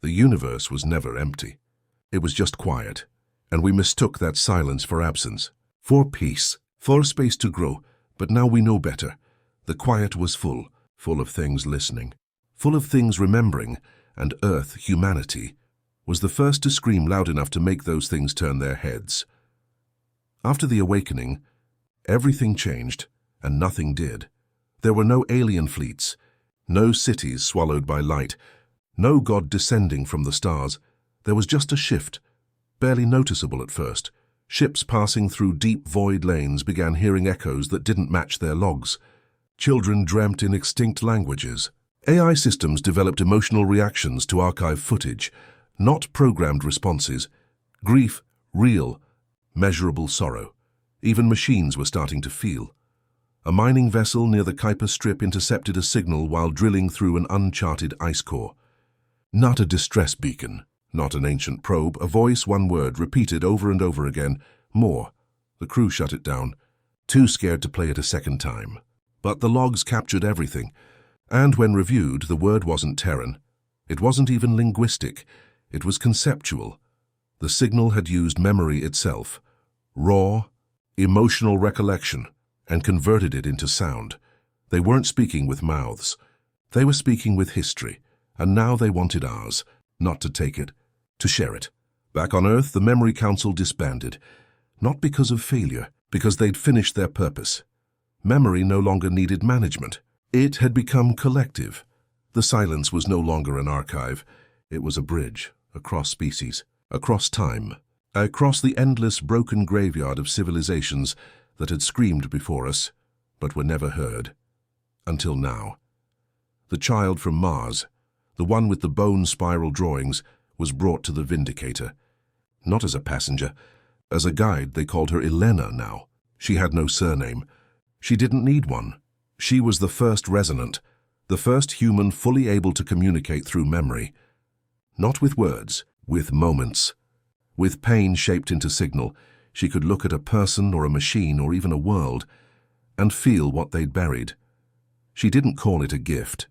The universe was never empty. It was just quiet, and we mistook that silence for absence, for peace, for space to grow. But now we know better. The quiet was full of things listening, full of things remembering, and Earth, humanity, was the first to scream loud enough to make those things turn their heads. After the awakening, everything changed, and nothing did. There were no alien fleets, no cities swallowed by light, no God descending from the stars. There was just a shift, barely noticeable at first. Ships passing through deep void lanes began hearing echoes that didn't match their logs. Children dreamt in extinct languages. AI systems developed emotional reactions to archive footage, not programmed responses. Grief, real, measurable sorrow. Even machines were starting to feel. A mining vessel near the Kuiper Strip intercepted a signal while drilling through an uncharted ice core. Not a distress beacon, not an ancient probe, a voice, one word, repeated over and over again. More. The crew shut it down, too scared to play it a second time. But the logs captured everything, and when reviewed, the word wasn't Terran. It wasn't even linguistic. It was conceptual. The signal had used memory itself, raw, emotional recollection, and converted it into sound. They weren't speaking with mouths. They were speaking with history, and now they wanted ours, not to take it, to share it. Back on Earth, the Memory Council disbanded, not because of failure, because they'd finished their purpose. Memory no longer needed management. It had become collective. The silence was no longer an archive. It was a bridge, across species, across time, across the endless broken graveyard of civilizations that had screamed before us, but were never heard. Until now. The child from Mars, the one with the bone spiral drawings, was brought to the Vindicator. Not as a passenger. As a guide, they called her Elena now. She had no surname. She didn't need one. She was the first resonant, the first human fully able to communicate through memory. Not with words, with moments. With pain shaped into signal, she could look at a person or a machine or even a world and feel what they'd buried. She didn't call it a gift.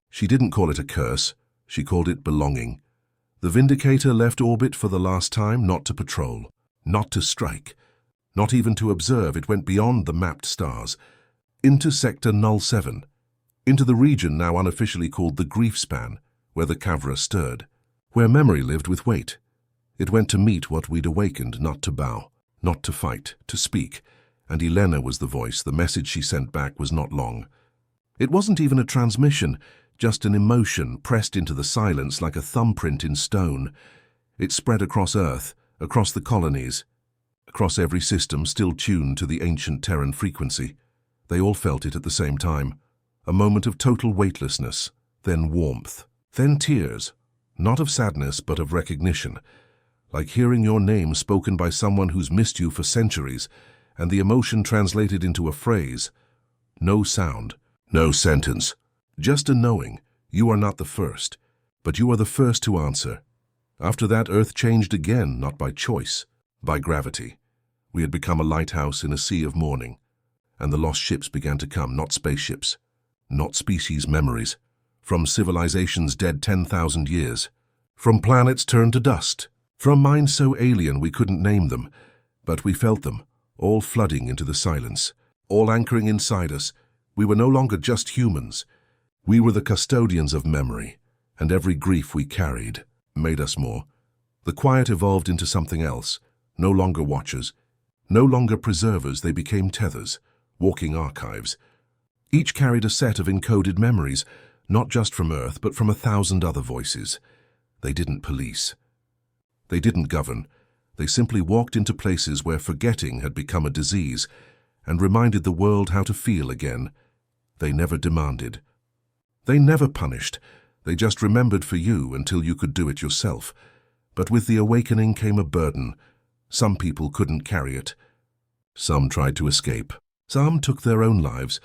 She didn't call it a curse. She called it belonging. The Vindicator left orbit for the last time, not to patrol, not to strike, not even to observe. It went beyond the mapped stars, into Sector Null 7, into the region now unofficially called the Grief Span, where the Kavra stirred, where memory lived with weight. It went to meet what we'd awakened, not to bow, not to fight, to speak. And Elena was the voice. The message she sent back was not long. It wasn't even a transmission, just an emotion pressed into the silence like a thumbprint in stone. It spread across Earth, across the colonies, across every system still tuned to the ancient Terran frequency. They all felt it at the same time. A moment of total weightlessness, then warmth, then tears, not of sadness but of recognition. Like hearing your name spoken by someone who's missed you for centuries, and the emotion translated into a phrase. No sound, no sentence, just a knowing. You are not the first, but you are the first to answer. After that, Earth changed again, not by choice, by gravity. We had become a lighthouse in a sea of mourning, and the lost ships began to come, not spaceships, not species memories, from civilizations dead 10,000 years, from planets turned to dust, from minds so alien we couldn't name them, but we felt them, all flooding into the silence, all anchoring inside us. We were no longer just humans. We were the custodians of memory, and every grief we carried made us more. The quiet evolved into something else, no longer watchers, no longer preservers. They became tethers, walking archives. Each carried a set of encoded memories, not just from Earth, but from 1,000 other voices. They didn't police. They didn't govern. They simply walked into places where forgetting had become a disease and reminded the world how to feel again. They never demanded. They never punished. They just remembered for you until you could do it yourself. But with the awakening came a burden. Some people couldn't carry it. Some tried to escape. Some took their own lives,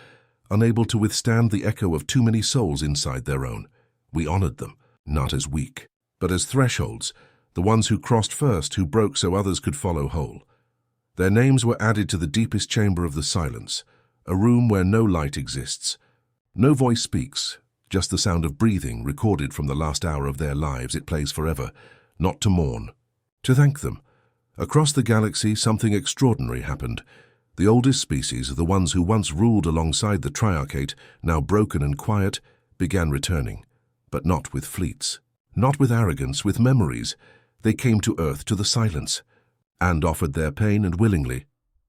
unable to withstand the echo of too many souls inside their own. We honored them, not as weak, but as thresholds, the ones who crossed first, who broke so others could follow whole. Their names were added to the deepest chamber of the silence, a room where no light exists. No voice speaks, Just the sound of breathing, recorded from the last hour of their lives. It plays forever, not to mourn, to thank them. Across the galaxy, something extraordinary happened. The oldest species, the ones who once ruled alongside the Triarchate, now broken and quiet, began returning. But not with fleets, not with arrogance, with memories. They came to Earth, to the silence, and offered their pain, and willingly,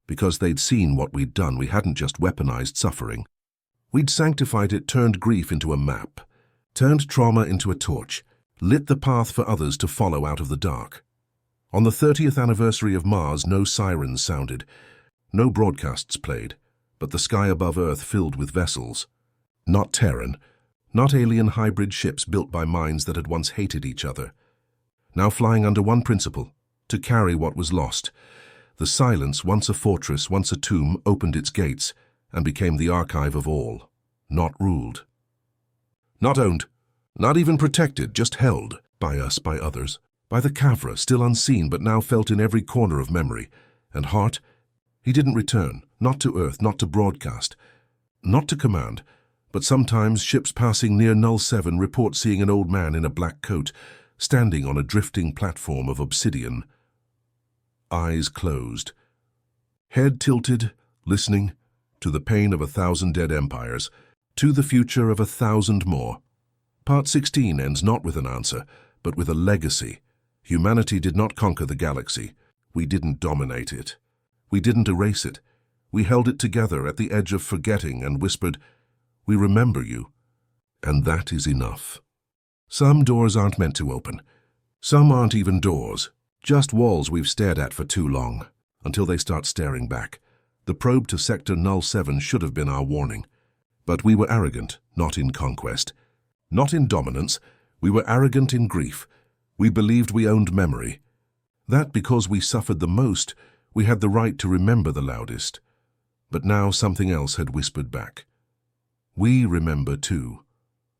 because they'd seen what we'd done. We hadn't just weaponized suffering. We'd sanctified it, turned grief into a map, turned trauma into a torch, lit the path for others to follow out of the dark. On the 30th anniversary of Mars, no sirens sounded, no broadcasts played, but the sky above Earth filled with vessels. Not Terran, not alien hybrid ships built by minds that had once hated each other. Now flying under one principle, to carry what was lost. The silence, once a fortress, once a tomb, opened its gates and became the archive of all, not ruled. Not owned, not even protected, just held by us, by others, by the Kavra, still unseen but now felt in every corner of memory. And Hart, he didn't return, not to Earth, not to broadcast, not to command, but sometimes ships passing near Null 7 report seeing an old man in a black coat, standing on a drifting platform of obsidian. Eyes closed, head tilted, listening to the pain of 1,000 dead empires, to the future of 1,000 more. Part 16 ends not with an answer, but with a legacy. Humanity did not conquer the galaxy. We didn't dominate it. We didn't erase it. We held it together at the edge of forgetting and whispered, "We remember you." And that is enough. Some doors aren't meant to open. Some aren't even doors, just walls we've stared at for too long, until they start staring back. The probe to Sector Null 7 should have been our warning. But we were arrogant, not in conquest. Not in dominance. We were arrogant in grief. We believed we owned memory. That because we suffered the most, we had the right to remember the loudest. But now something else had whispered back. We remember too.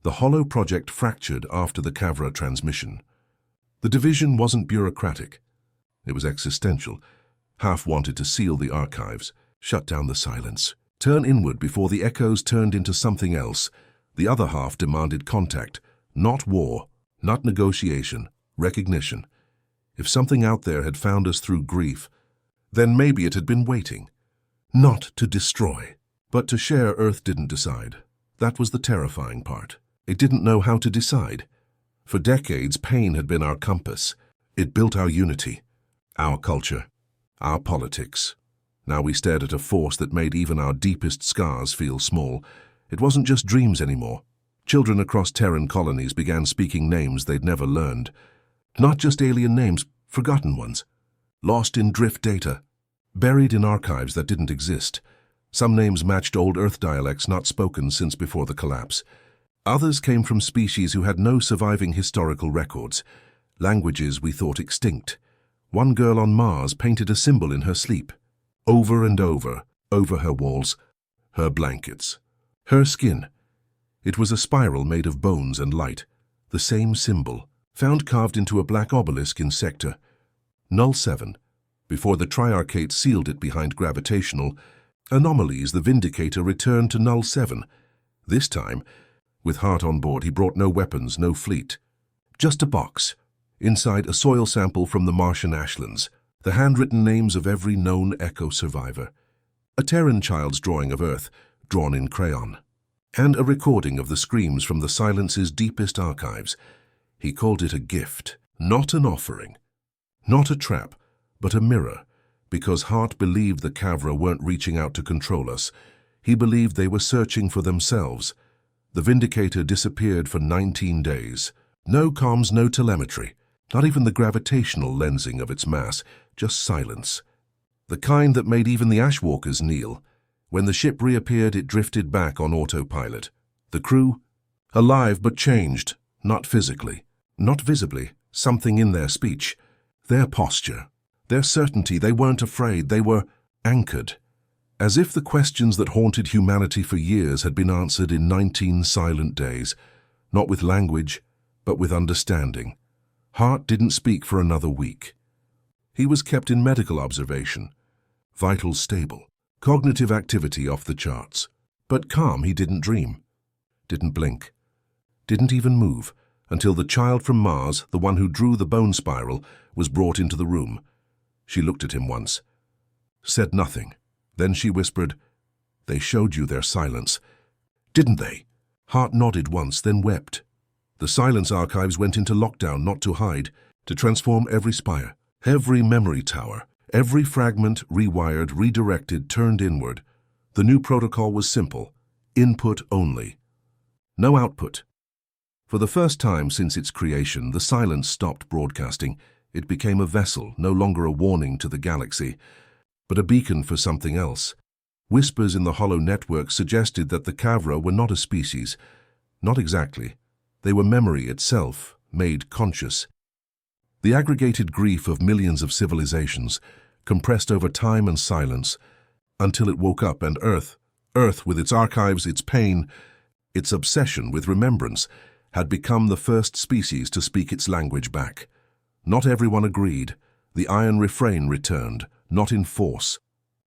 The Hollow project fractured after the Kavra transmission. The division wasn't bureaucratic. It was existential. Half wanted to seal the archives, shut down the silence, turn inward before the echoes turned into something else. The other half demanded contact, not war, not negotiation, recognition. If something out there had found us through grief, then maybe it had been waiting. Not to destroy, but to share. Earth didn't decide. That was the terrifying part. It didn't know how to decide. For decades, pain had been our compass. It built our unity, our culture, our politics. Now we stared at a force that made even our deepest scars feel small. It wasn't just dreams anymore. Children across Terran colonies began speaking names they'd never learned. Not just alien names, forgotten ones. Lost in drift data. Buried in archives that didn't exist. Some names matched old Earth dialects not spoken since before the collapse. Others came from species who had no surviving historical records. Languages we thought extinct. One girl on Mars painted a symbol in her sleep. Over and over her walls, her blankets, her skin. It was a spiral made of bones and light, the same symbol, found carved into a black obelisk in Sector Null 7, before the Triarchate sealed it behind gravitational anomalies. The Vindicator returned to Null 7. This time, with Hart on board, he brought no weapons, no fleet. Just a box, inside a soil sample from the Martian ashlands. The handwritten names of every known Echo survivor, a Terran child's drawing of Earth, drawn in crayon, and a recording of the screams from the silence's deepest archives. He called it a gift, not an offering, not a trap, but a mirror, because Hart believed the Kavra weren't reaching out to control us. He believed they were searching for themselves. The Vindicator disappeared for 19 days. No comms, no telemetry, not even the gravitational lensing of its mass. Just silence. The kind that made even the Ashwalkers kneel. When the ship reappeared, it drifted back on autopilot. The crew, alive but changed, not physically, not visibly, something in their speech, their posture, their certainty. They weren't afraid, they were anchored. As if the questions that haunted humanity for years had been answered in 19 silent days, not with language, but with understanding. Hart didn't speak for another week. He was kept in medical observation, vitals stable, cognitive activity off the charts. But calm, he didn't dream, didn't blink, didn't even move, until the child from Mars, the one who drew the bone spiral, was brought into the room. She looked at him once, said nothing. Then she whispered, "They showed you their silence, didn't they?" Hart nodded once, then wept. The silence archives went into lockdown, not to hide, to transform every spire, every memory tower, every fragment rewired, redirected, turned inward. The new protocol was simple: input only. No output. For the first time since its creation, the silence stopped broadcasting. It became a vessel, no longer a warning to the galaxy, but a beacon for something else. Whispers in the hollow network suggested that the Kavra were not a species. Not exactly. They were memory itself, made conscious. The aggregated grief of millions of civilizations, compressed over time and silence, until it woke up, and Earth with its archives, its pain, its obsession with remembrance, had become the first species to speak its language back. Not everyone agreed. The iron refrain returned, not in force,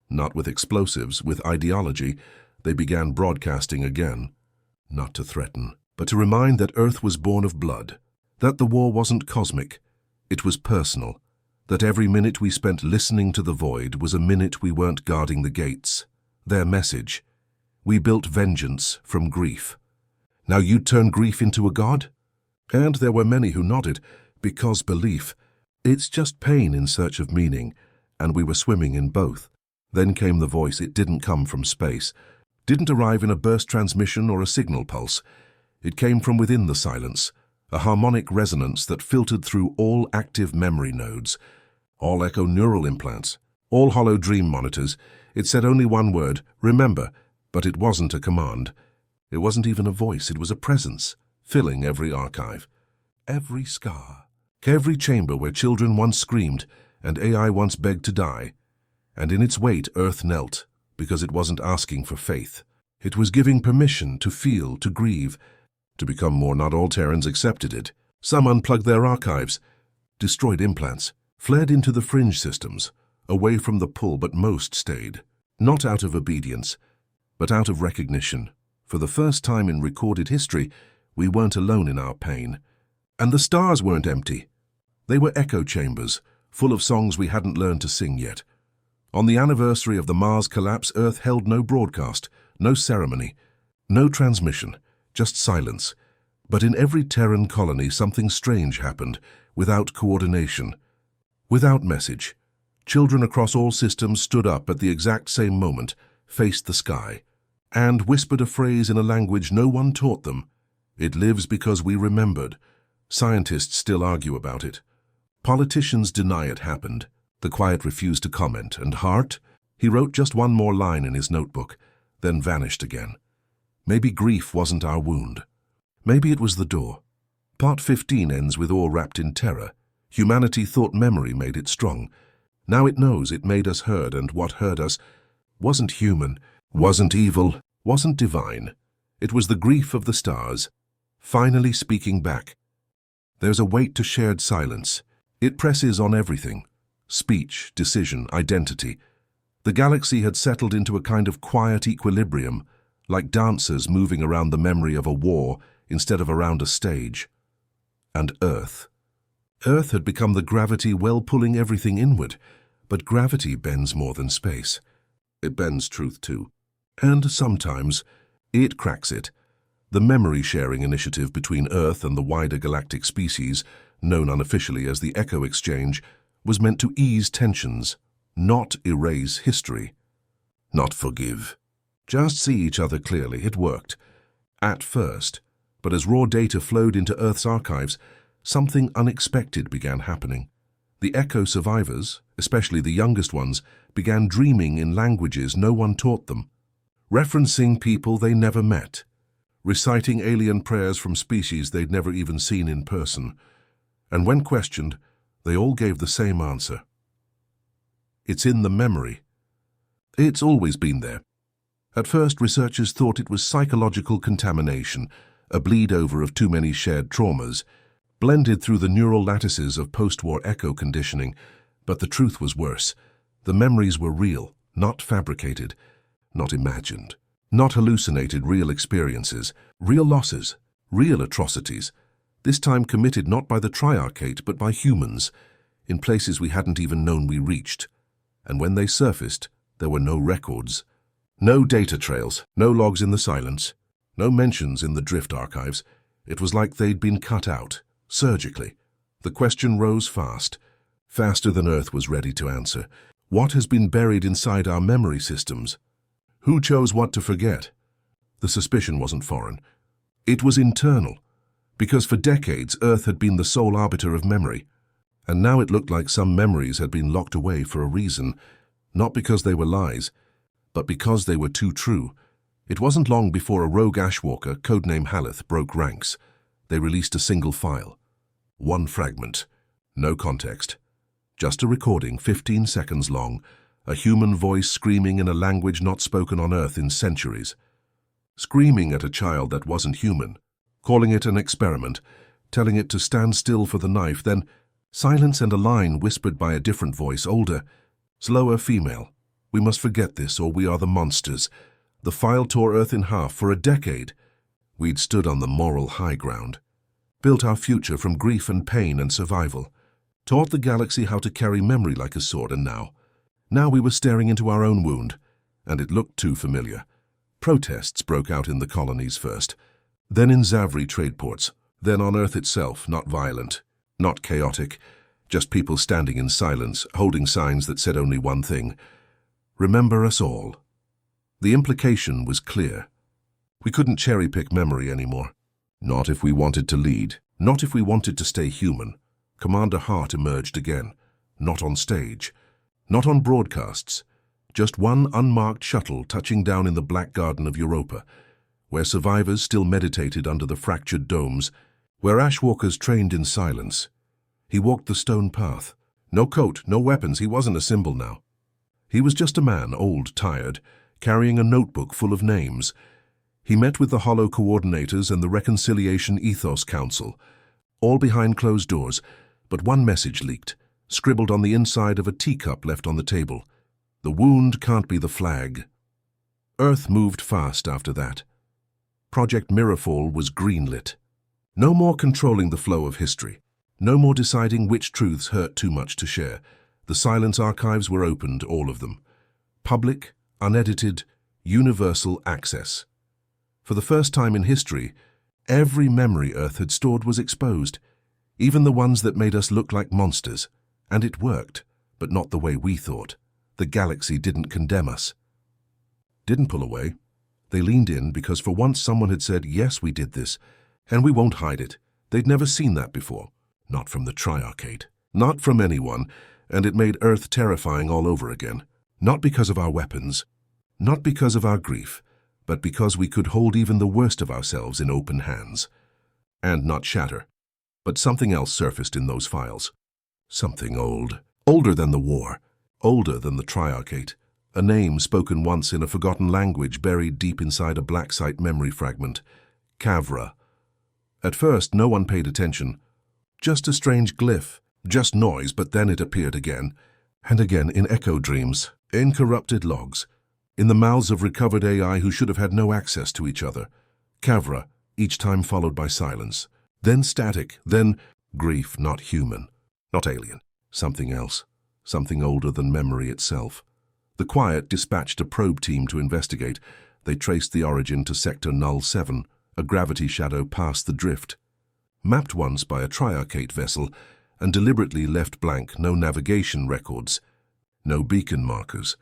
not with explosives, with ideology. They began broadcasting again, not to threaten, but to remind that Earth was born of blood, that the war wasn't cosmic, it was personal, that every minute we spent listening to the void was a minute we weren't guarding the gates. Their message: we built vengeance from grief. Now you turn grief into a god? And there were many who nodded, because belief, it's just pain in search of meaning, and we were swimming in both. Then came the voice. It didn't come from space, didn't arrive in a burst transmission or a signal pulse. It came from within the silence, a harmonic resonance that filtered through all active memory nodes, all echo neural implants, all hollow dream monitors. It said only one word: remember, but it wasn't a command. It wasn't even a voice, it was a presence, filling every archive, every scar, every chamber where children once screamed and AI once begged to die. And in its weight, Earth knelt, because it wasn't asking for faith. It was giving permission to feel, to grieve, to become more. Not all Terrans accepted it. Some unplugged their archives, destroyed implants, fled into the fringe systems, away from the pull, but most stayed. Not out of obedience, but out of recognition. For the first time in recorded history, we weren't alone in our pain. And the stars weren't empty. They were echo chambers, full of songs we hadn't learned to sing yet. On the anniversary of the Mars collapse, Earth held no broadcast, no ceremony, no transmission, just silence. But in every Terran colony, something strange happened, without coordination, without message. Children across all systems stood up at the exact same moment, faced the sky, and whispered a phrase in a language no one taught them. It lives because we remembered. Scientists still argue about it. Politicians deny it happened. The quiet refused to comment, and Hart, he wrote just one more line in his notebook, then vanished again. Maybe grief wasn't our wound. Maybe it was the door. Part 15 ends with awe wrapped in terror. Humanity thought memory made it strong. Now it knows it made us heard, and what heard us wasn't human, wasn't evil, wasn't divine. It was the grief of the stars, finally speaking back. There's a weight to shared silence. It presses on everything: speech, decision, identity. The galaxy had settled into a kind of quiet equilibrium, like dancers moving around the memory of a war instead of around a stage. And Earth had become the gravity well, pulling everything inward. But gravity bends more than space. It bends truth too. And sometimes it cracks it. The memory-sharing initiative between Earth and the wider galactic species, known unofficially as the Echo Exchange, was meant to ease tensions, not erase history, not forgive. Just see each other clearly. It worked. At first. But as raw data flowed into Earth's archives, something unexpected began happening. The Echo survivors, especially the youngest ones, began dreaming in languages no one taught them, referencing people they never met, reciting alien prayers from species they'd never even seen in person. And when questioned, they all gave the same answer. It's in the memory. It's always been there. At first, researchers thought it was psychological contamination, a bleed-over of too many shared traumas, blended through the neural lattices of post-war echo conditioning. But the truth was worse. The memories were real, not fabricated, not imagined, not hallucinated, real experiences, real losses, Real atrocities, this time committed not by the Triarchate but by humans, in places we hadn't even known we reached. And when they surfaced, there were no records. No data trails, no logs in the silence, no mentions in the drift archives. It was like they'd been cut out, surgically. The question rose fast, faster than Earth was ready to answer. What has been buried inside our memory systems? Who chose what to forget? The suspicion wasn't foreign. It was internal, because for decades Earth had been the sole arbiter of memory, and now it looked like some memories had been locked away for a reason, not because they were lies, but because they were too true. It wasn't long before a rogue Ashwalker, codename Haleth, broke ranks. They released a single file. One fragment. No context. Just a recording, 15 seconds long, a human voice screaming in a language not spoken on Earth in centuries. Screaming at a child that wasn't human, calling it an experiment, telling it to stand still for the knife, then silence and a line whispered by a different voice, older, slower female. We must forget this or we are the monsters. The file tore Earth in half. For a decade, we'd stood on the moral high ground, built our future from grief and pain and survival, taught the galaxy how to carry memory like a sword, and now we were staring into our own wound, and it looked too familiar. Protests broke out in the colonies first, then in Zavri trade ports, then on Earth itself, not violent, not chaotic, just people standing in silence, holding signs that said only one thing: remember us all. The implication was clear. We couldn't cherry-pick memory anymore. Not if we wanted to lead, not if we wanted to stay human. Commander Hart emerged again, not on stage, not on broadcasts, just one unmarked shuttle touching down in the Black Garden of Europa, where survivors still meditated under the fractured domes, where Ashwalkers trained in silence. He walked the stone path. No coat, no weapons, he wasn't a symbol now. He was just a man, old, tired, carrying a notebook full of names. He met with the Hollow Coordinators and the Reconciliation Ethos Council, all behind closed doors, but one message leaked, scribbled on the inside of a teacup left on the table. The wound can't be the flag. Earth moved fast after that. Project Mirrorfall was greenlit. No more controlling the flow of history. No more deciding which truths hurt too much to share. The silence archives were opened, all of them. Public, unedited, universal access. For the first time in history, every memory Earth had stored was exposed, even the ones that made us look like monsters. And it worked, but not the way we thought. The galaxy didn't condemn us. Didn't pull away. They leaned in because for once someone had said, yes, we did this, and we won't hide it. They'd never seen that before. Not from the Triarchate. Not from anyone, and it made Earth terrifying all over again. Not because of our weapons, not because of our grief, but because we could hold even the worst of ourselves in open hands. And not shatter. But something else surfaced in those files. Something old. Older than the war. Older than the Triarchate. A name spoken once in a forgotten language buried deep inside a black site memory fragment. Kavra. At first, no one paid attention. Just a strange glyph. Just noise, but then it appeared again. And again in echo dreams, in corrupted logs, in the mouths of recovered AI who should have had no access to each other. Kavra, each time followed by silence. Then static, then grief, not human, not alien. Something else. Something older than memory itself. The Quiet dispatched a probe team to investigate. They traced the origin to Sector Null 7, a gravity shadow past the drift. Mapped once by a Triarchate vessel, and deliberately left blank, no navigation records, no beacon markers,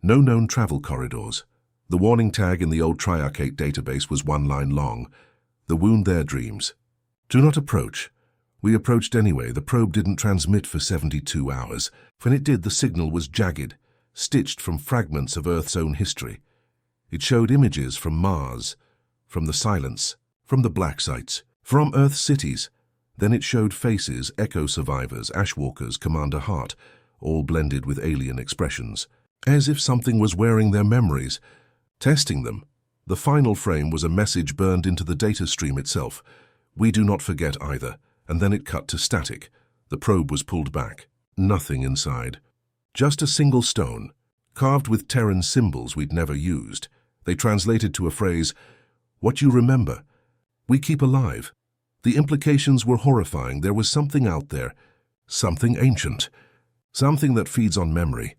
no known travel corridors. The warning tag in the old Triarchate database was one line long. The wound their dreams. Do not approach. We approached anyway. The probe didn't transmit for 72 hours. When it did, the signal was jagged, stitched from fragments of Earth's own history. It showed images from Mars, from the silence, from the black sites, from Earth's cities. Then it showed faces, echo survivors, Ashwalkers, Commander Hart, all blended with alien expressions, as if something was wearing their memories, testing them. The final frame was a message burned into the data stream itself. We do not forget either. And then it cut to static. The probe was pulled back. Nothing inside. Just a single stone, carved with Terran symbols we'd never used. They translated to a phrase, "What you remember." We keep alive. The implications were horrifying. There was something out there, something ancient, something that feeds on memory.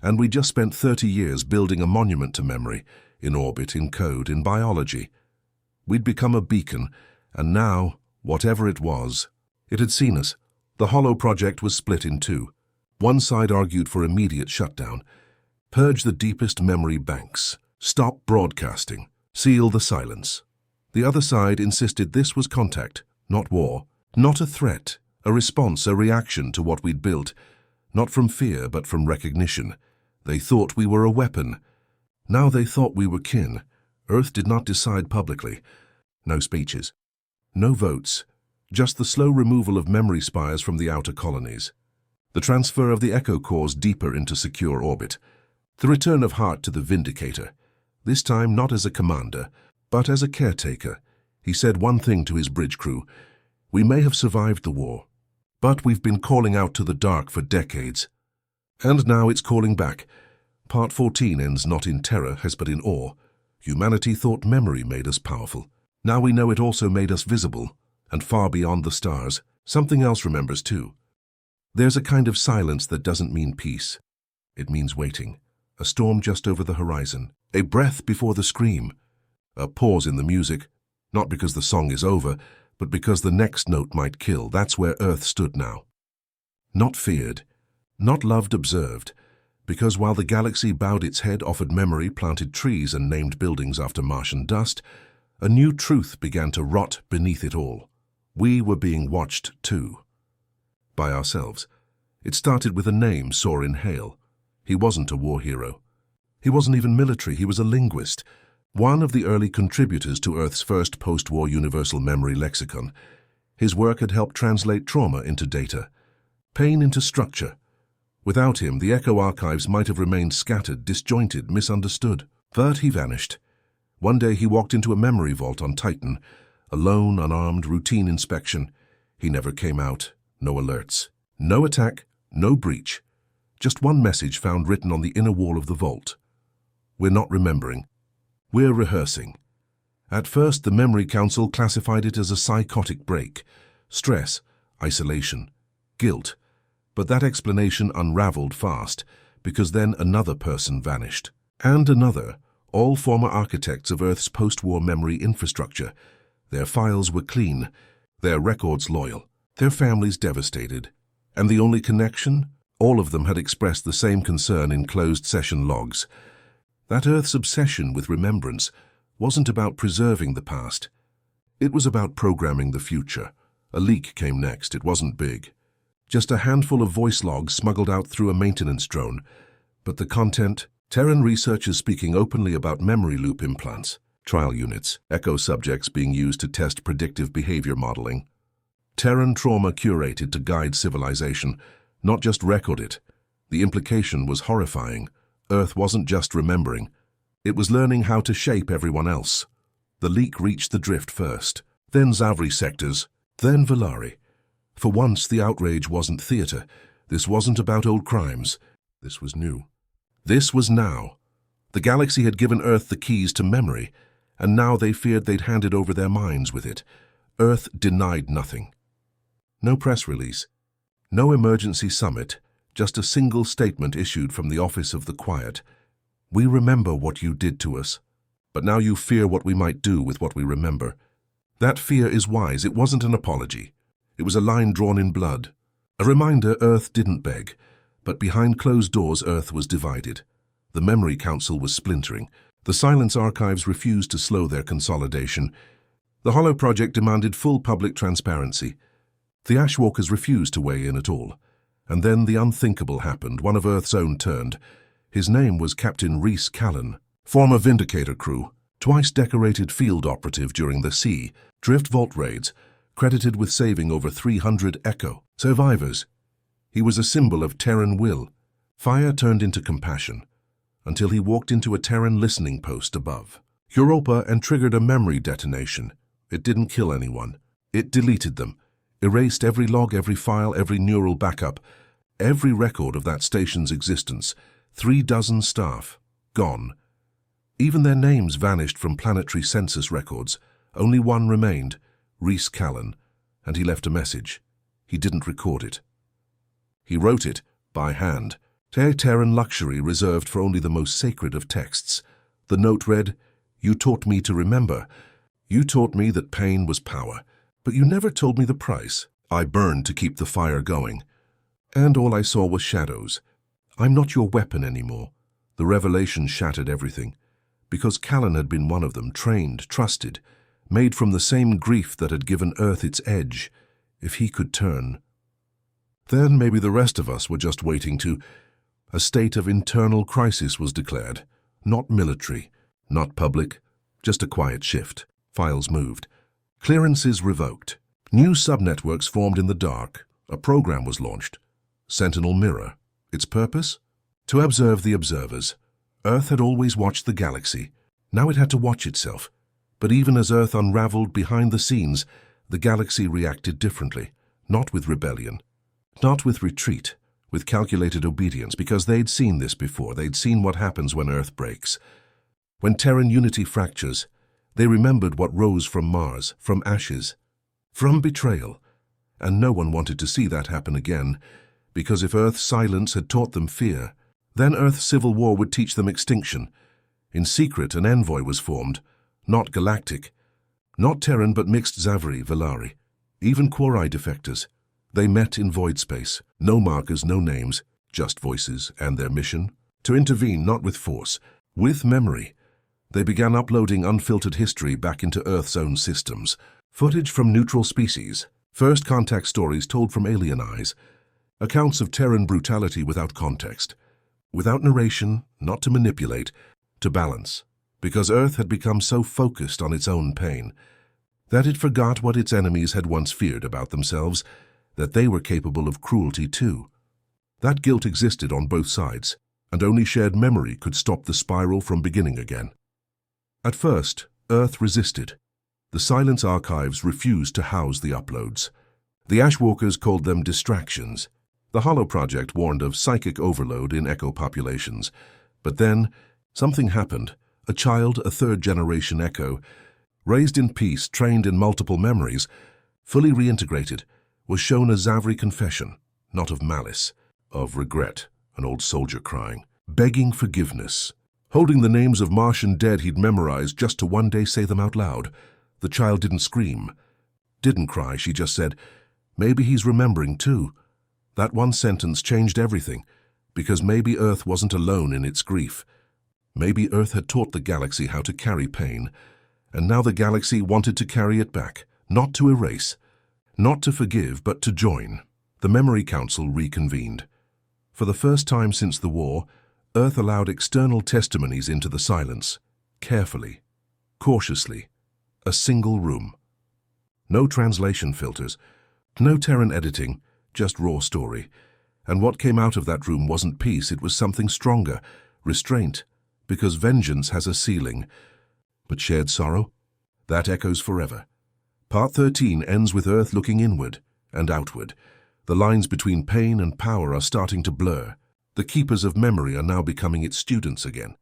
And we just spent 30 years building a monument to memory, in orbit, in code, in biology. We'd become a beacon, and now, whatever it was, it had seen us. The Hollow project was split in two. One side argued for immediate shutdown, purge the deepest memory banks, stop broadcasting, seal the silence. The other side insisted this was contact, not war, not a threat, a response, a reaction to what we'd built, not from fear but from recognition. They thought we were a weapon. Now they thought we were kin. Earth did not decide publicly. No speeches. No votes. Just the slow removal of memory spires from the outer colonies. The transfer of the Echo cores deeper into secure orbit. The return of Hart to the Vindicator. This time not as a commander, but as a caretaker. He said one thing to his bridge crew. We may have survived the war, but we've been calling out to the dark for decades. And now it's calling back. Part 14 ends not in terror, but in awe. Humanity thought memory made us powerful. Now we know it also made us visible, and far beyond the stars. Something else remembers too. There's a kind of silence that doesn't mean peace. It means waiting. A storm just over the horizon. A breath before the scream. A pause in the music, not because the song is over, but because the next note might kill. That's where Earth stood now. Not feared. Not loved, observed, because while the galaxy bowed its head, offered memory, planted trees, and named buildings after Martian dust, a new truth began to rot beneath it all. We were being watched too. By ourselves. It started with a name, Soren Hale. He wasn't a war hero. He wasn't even military, he was a linguist, one of the early contributors to Earth's first post-war universal memory lexicon. His work had helped translate trauma into data, pain into structure. Without him, the Echo archives might have remained scattered, disjointed, misunderstood. But he vanished. One day he walked into a memory vault on Titan, alone, unarmed, routine inspection. He never came out. No alerts. No attack, no breach. Just one message found written on the inner wall of the vault. We're not remembering. We're rehearsing. At first, the Memory Council classified it as a psychotic break. Stress, isolation, guilt. But that explanation unraveled fast, because then another person vanished. And another, all former architects of Earth's post-war memory infrastructure. Their files were clean, their records loyal, their families devastated. And the only connection? All of them had expressed the same concern in closed session logs. That Earth's obsession with remembrance wasn't about preserving the past. It was about programming the future. A leak came next. It wasn't big. Just a handful of voice logs smuggled out through a maintenance drone. But the content? Terran researchers speaking openly about memory loop implants, trial units, Echo subjects being used to test predictive behavior modeling. Terran trauma curated to guide civilization, not just record it. The implication was horrifying. Earth wasn't just remembering. It was learning how to shape everyone else. The leak reached the drift first, then Zavri sectors, then Valari. For once, the outrage wasn't theater. This wasn't about old crimes. This was new. This was now. The galaxy had given Earth the keys to memory, and now they feared they'd handed over their minds with it. Earth denied nothing. No press release. No emergency summit. Just a single statement issued from the Office of the Quiet. We remember what you did to us, but now you fear what we might do with what we remember. That fear is wise. It wasn't an apology. It was a line drawn in blood. A reminder Earth didn't beg, but behind closed doors Earth was divided. The Memory Council was splintering. The Silence Archives refused to slow their consolidation. The Hollow Project demanded full public transparency. The Ashwalkers refused to weigh in at all. And then the unthinkable happened. One of Earth's own turned. His name was Captain Rhys Callan, former Vindicator crew, twice decorated field operative during the sea, drift vault raids, credited with saving over 300 Echo survivors. He was a symbol of Terran will. Fire turned into compassion, until he walked into a Terran listening post above Europa and triggered a memory detonation. It didn't kill anyone. It deleted them. Erased every log, every file, every neural backup, every record of that station's existence. 36 staff, gone. Even their names vanished from planetary census records. Only one remained, Rhys Callan, and he left a message. He didn't record it. He wrote it by hand. Terran luxury reserved for only the most sacred of texts. The note read, "You taught me to remember. You taught me that pain was power, but you never told me the price. I burned to keep the fire going. And all I saw was shadows. I'm not your weapon anymore." The revelation shattered everything, because Callan had been one of them, trained, trusted, made from the same grief that had given Earth its edge. If he could turn. Then maybe the rest of us were just waiting to... A state of internal crisis was declared. Not military, not public, just a quiet shift. Files moved. Clearances revoked. New subnetworks formed in the dark. A program was launched. Sentinel Mirror. Its purpose? To observe the observers. Earth had always watched the galaxy. Now it had to watch itself. But even as Earth unraveled behind the scenes, the galaxy reacted differently. Not with rebellion. Not with retreat. With calculated obedience, because they'd seen this before. They'd seen what happens when Earth breaks. When Terran unity fractures, they remembered what rose from Mars, from ashes, from betrayal. And no one wanted to see that happen again, because if Earth's silence had taught them fear, then Earth's civil war would teach them extinction. In secret, an envoy was formed, not galactic, not Terran but mixed Zavri, Velari, even Quori defectors. They met in void space, no markers, no names, just voices, and their mission? To intervene not with force, with memory. They began uploading unfiltered history back into Earth's own systems. Footage from neutral species, first contact stories told from alien eyes, accounts of Terran brutality without context, without narration, not to manipulate, to balance, because Earth had become so focused on its own pain that it forgot what its enemies had once feared about themselves, that they were capable of cruelty too. That guilt existed on both sides, and only shared memory could stop the spiral from beginning again. At first, Earth resisted. The Silence archives refused to house the uploads. The Ashwalkers called them distractions. The Hollow Project warned of psychic overload in echo populations. But then, something happened. A child, a third-generation echo, raised in peace, trained in multiple memories, fully reintegrated, was shown a Zavri confession, not of malice, of regret, an old soldier crying, begging forgiveness, holding the names of Martian dead he'd memorized just to one day say them out loud. The child didn't scream, didn't cry, she just said, "Maybe he's remembering too." That one sentence changed everything, because maybe Earth wasn't alone in its grief. Maybe Earth had taught the galaxy how to carry pain, and now the galaxy wanted to carry it back, not to erase, not to forgive, but to join. The Memory Council reconvened. For the first time since the war, Earth allowed external testimonies into the silence, carefully, cautiously, a single room. No translation filters, no Terran editing, just raw story. And what came out of that room wasn't peace, it was something stronger, restraint, because vengeance has a ceiling. But shared sorrow? That echoes forever. Part 13 ends with Earth looking inward and outward. The lines between pain and power are starting to blur. The keepers of memory are now becoming its students again.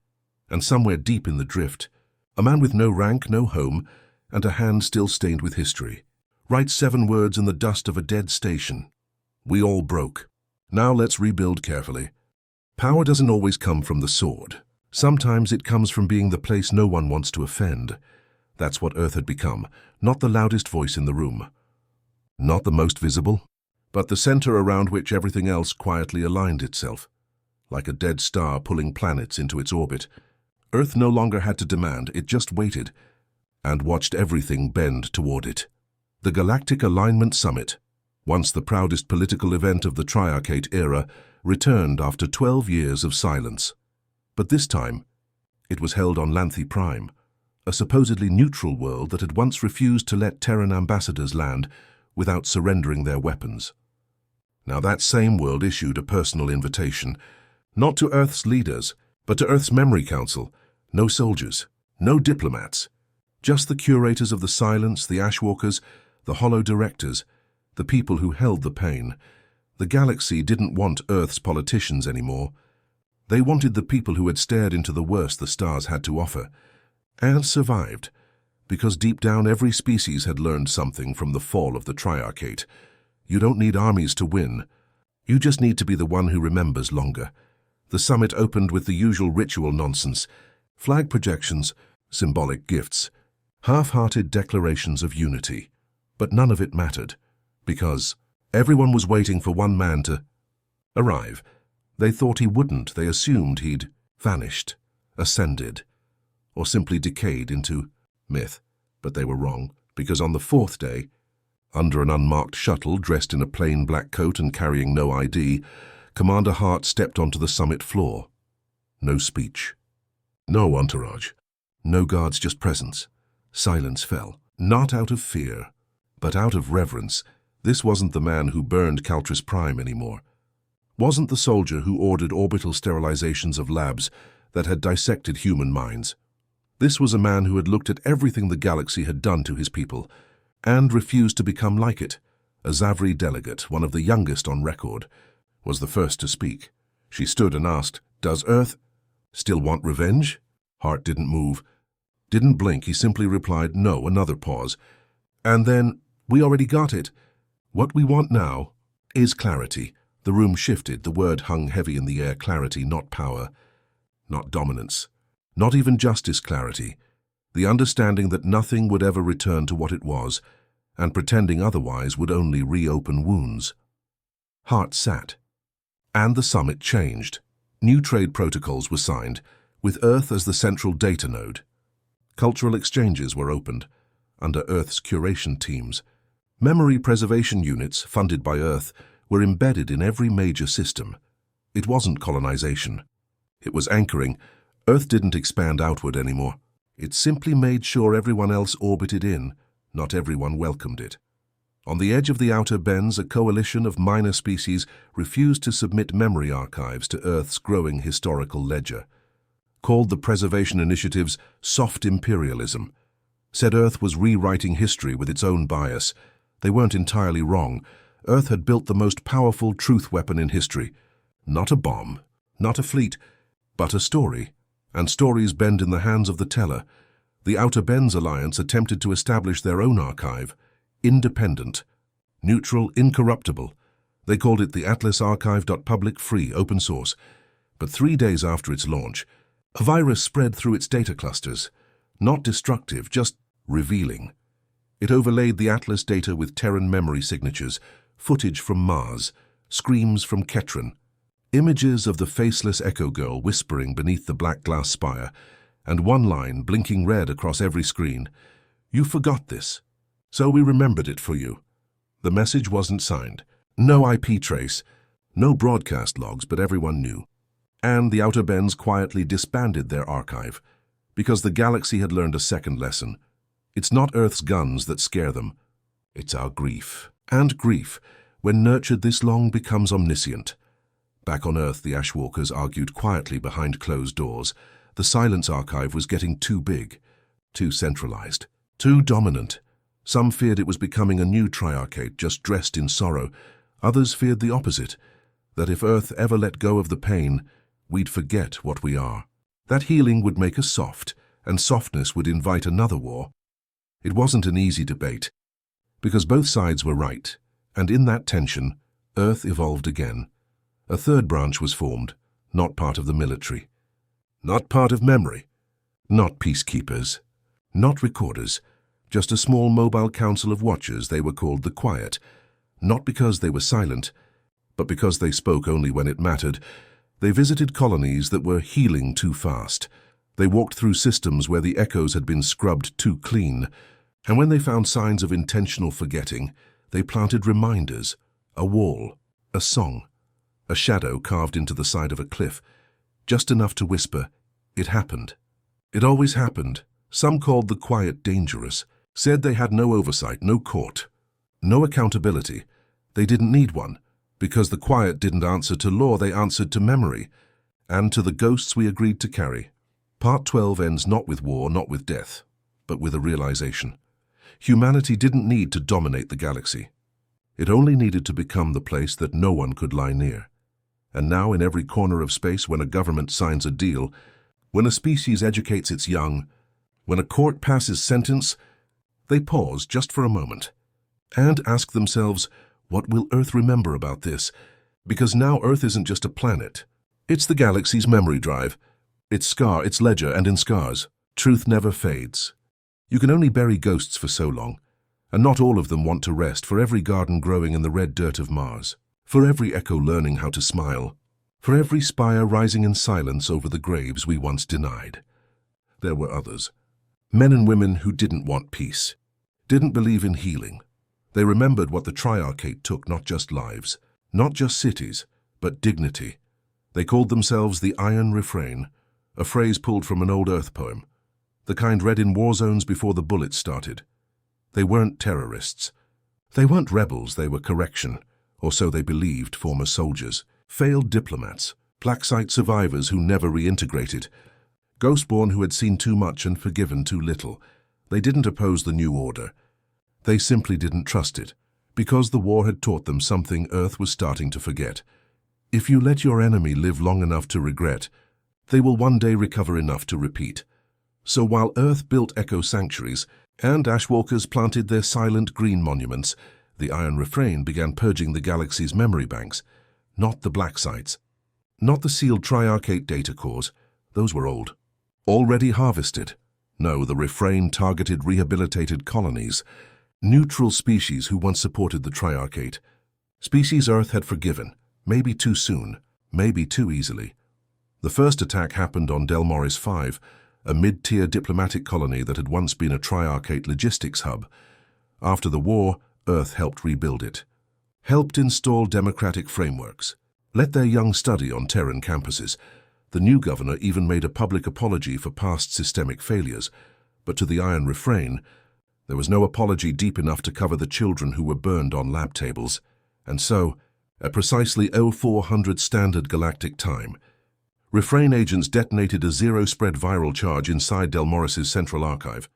And somewhere deep in the drift, a man with no rank, no home, and a hand still stained with history, writes 7 words in the dust of a dead station. We all broke. Now let's rebuild carefully. Power doesn't always come from the sword. Sometimes it comes from being the place no one wants to offend. That's what Earth had become, not the loudest voice in the room. Not the most visible, but the center around which everything else quietly aligned itself. Like a dead star pulling planets into its orbit, Earth no longer had to demand, it just waited, and watched everything bend toward it. The Galactic Alignment Summit, once the proudest political event of the Triarchate era, returned after 12 years of silence. But this time, it was held on Lanthi Prime, a supposedly neutral world that had once refused to let Terran ambassadors land without surrendering their weapons. Now that same world issued a personal invitation, not to Earth's leaders, but to Earth's Memory Council. No soldiers, no diplomats, just the curators of the silence, the Ashwalkers, the hollow directors, the people who held the pain. The galaxy didn't want Earth's politicians anymore. They wanted the people who had stared into the worst the stars had to offer, and survived, Because deep down every species had learned something from the fall of the Triarchate. You don't need armies to win. You just need to be the one who remembers longer. The summit opened with the usual ritual nonsense. Flag projections, symbolic gifts, half-hearted declarations of unity. But none of it mattered, because everyone was waiting for one man to arrive. They thought he wouldn't. They assumed he'd vanished, ascended, or simply decayed into myth. But they were wrong, because on the fourth day, under an unmarked shuttle dressed in a plain black coat and carrying no ID, Commander Hart stepped onto the summit floor. No speech. No entourage. No guards, just presence. Silence fell, not out of fear, but out of reverence. This wasn't the man who burned Caltris Prime anymore. Wasn't the soldier who ordered orbital sterilizations of labs that had dissected human minds. This was a man who had looked at everything the galaxy had done to his people and refused to become like it. A Zavri delegate, one of the youngest on record, was the first to speak. She stood and asked, "Does Earth still want revenge?" Hart didn't move, didn't blink. He simply replied, "No." Another pause. And then, "We already got it. What we want now is clarity." The room shifted. The word hung heavy in the air. Clarity, not power, not dominance, not even justice. Clarity. The understanding that nothing would ever return to what it was, and pretending otherwise would only reopen wounds. Hart sat. And the summit changed. New trade protocols were signed, with Earth as the central data node. Cultural exchanges were opened, under Earth's curation teams. Memory preservation units, funded by Earth, were embedded in every major system. It wasn't colonization. It was anchoring. Earth didn't expand outward anymore. It simply made sure everyone else orbited in. Not everyone welcomed it. On the edge of the outer bends, a coalition of minor species refused to submit memory archives to Earth's growing historical ledger. Called the Preservation Initiative's soft imperialism. Said Earth was rewriting history with its own bias. They weren't entirely wrong. Earth had built the most powerful truth weapon in history. Not a bomb, not a fleet, but a story. And stories bend in the hands of the teller. The Outer Bends Alliance attempted to establish their own archive. Independent, neutral, incorruptible. They called it the Atlas Archive.public, free, open source. But 3 days after its launch, a virus spread through its data clusters. Not destructive, just revealing. It overlaid the Atlas data with Terran memory signatures, footage from Mars, screams from Ketron, images of the faceless Echo Girl whispering beneath the black glass spire, and one line blinking red across every screen. "You forgot this, so we remembered it for you." The message wasn't signed. No IP trace, no broadcast logs, but everyone knew. And the Outer Bends quietly disbanded their archive, because the galaxy had learned a second lesson. It's not Earth's guns that scare them. It's our grief. And grief, when nurtured this long, becomes omniscient. Back on Earth, the Ashwalkers argued quietly behind closed doors. The Silence Archive was getting too big, too centralized, too dominant. Some feared it was becoming a new Triarchate, just dressed in sorrow. Others feared the opposite, that if Earth ever let go of the pain, we'd forget what we are. That healing would make us soft, and softness would invite another war. It wasn't an easy debate, because both sides were right, and in that tension, Earth evolved again. A third branch was formed, not part of the military, not part of memory, not peacekeepers, not recorders, just a small mobile council of watchers. They were called the Quiet, not because they were silent, but because they spoke only when it mattered. They visited colonies that were healing too fast. They walked through systems where the echoes had been scrubbed too clean. And when they found signs of intentional forgetting, they planted reminders, a wall, a song, a shadow carved into the side of a cliff, just enough to whisper, "It happened." It always happened. Some called the Quiet dangerous, said they had no oversight, no court, no accountability. They didn't need one, because the Quiet didn't answer to law, they answered to memory, and to the ghosts we agreed to carry. Part 12 ends not with war, not with death, but with a realization. Humanity didn't need to dominate the galaxy. It only needed to become the place that no one could lie near. And now in every corner of space, when a government signs a deal, when a species educates its young, when a court passes sentence, They pause just for a moment and ask themselves, what will Earth remember about this? Because now Earth isn't just a planet. It's the galaxy's memory drive. Its scar, its ledger, and in scars, truth never fades. You can only bury ghosts for so long, and not all of them want to rest for every garden growing in the red dirt of Mars, for every echo learning how to smile, for every spire rising in silence over the graves we once denied. There were others, men and women who didn't want peace, didn't believe in healing. They remembered what the Triarchate took, not just lives, not just cities, but dignity. They called themselves the Iron Refrain, a phrase pulled from an old Earth poem, the kind read in war zones before the bullets started. They weren't terrorists. They weren't rebels, they were correction, or so they believed, former soldiers, failed diplomats, black site survivors who never reintegrated, Ghostborn who had seen too much and forgiven too little. They didn't oppose the new order. They simply didn't trust it, because the war had taught them something Earth was starting to forget. If you let your enemy live long enough to regret, they will one day recover enough to repeat. So while Earth built echo sanctuaries and Ashwalkers planted their silent green monuments, the Iron Refrain began purging the galaxy's memory banks, not the black sites, not the sealed Triarchate data cores. Those were old, already harvested. No, the Refrain targeted rehabilitated colonies, neutral species who once supported the Triarchate. Species Earth had forgiven, maybe too soon, maybe too easily. The first attack happened on Delmoris 5, a mid-tier diplomatic colony that had once been a Triarchate logistics hub. After the war, Earth helped rebuild it, helped install democratic frameworks, let their young study on Terran campuses. The new governor even made a public apology for past systemic failures, but to the Iron Refrain, there was no apology deep enough to cover the children who were burned on lab tables. And so, at precisely 0400 Standard Galactic Time, Refrain agents detonated a zero-spread viral charge inside Delmoris's central archive.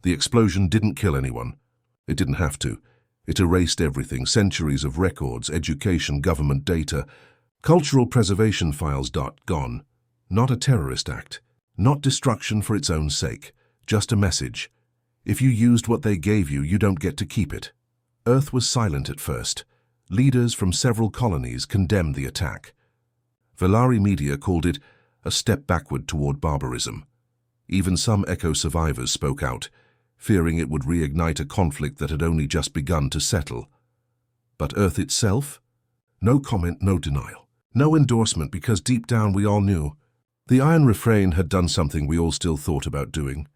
The explosion didn't kill anyone. It didn't have to. It erased everything, centuries of records, education, government data, cultural preservation files. Gone. Not a terrorist act. Not destruction for its own sake. Just a message. If you used what they gave you, you don't get to keep it. Earth was silent at first. Leaders from several colonies condemned the attack. Velari media called it a step backward toward barbarism. Even some Echo survivors spoke out, fearing it would reignite a conflict that had only just begun to settle. But Earth itself? No comment, no denial. No endorsement, because deep down we all knew. The Iron Refrain had done something we all still thought about doing.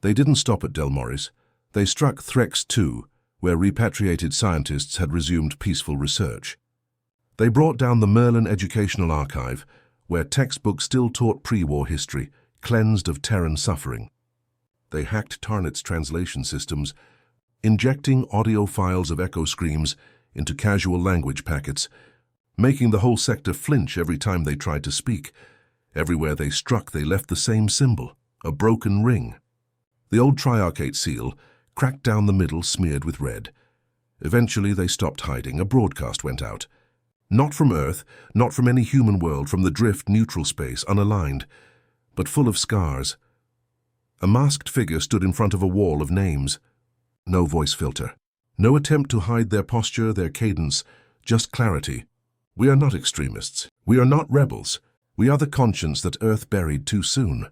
They didn't stop at Delmoris. They struck Threx 2, where repatriated scientists had resumed peaceful research. They brought down the Merlin Educational Archive, where textbooks still taught pre-war history, cleansed of Terran suffering. They hacked Tarnit's translation systems, injecting audio files of echo screams into casual language packets, making the whole sector flinch every time they tried to speak. Everywhere they struck, they left the same symbol, a broken ring. The old Triarchate seal, cracked down the middle, smeared with red. Eventually they stopped hiding. A broadcast went out. Not from Earth, not from any human world, from the drift neutral space, unaligned, but full of scars. A masked figure stood in front of a wall of names. No voice filter. No attempt to hide their posture, their cadence, just clarity. We are not extremists. We are not rebels. We are the conscience that Earth buried too soon.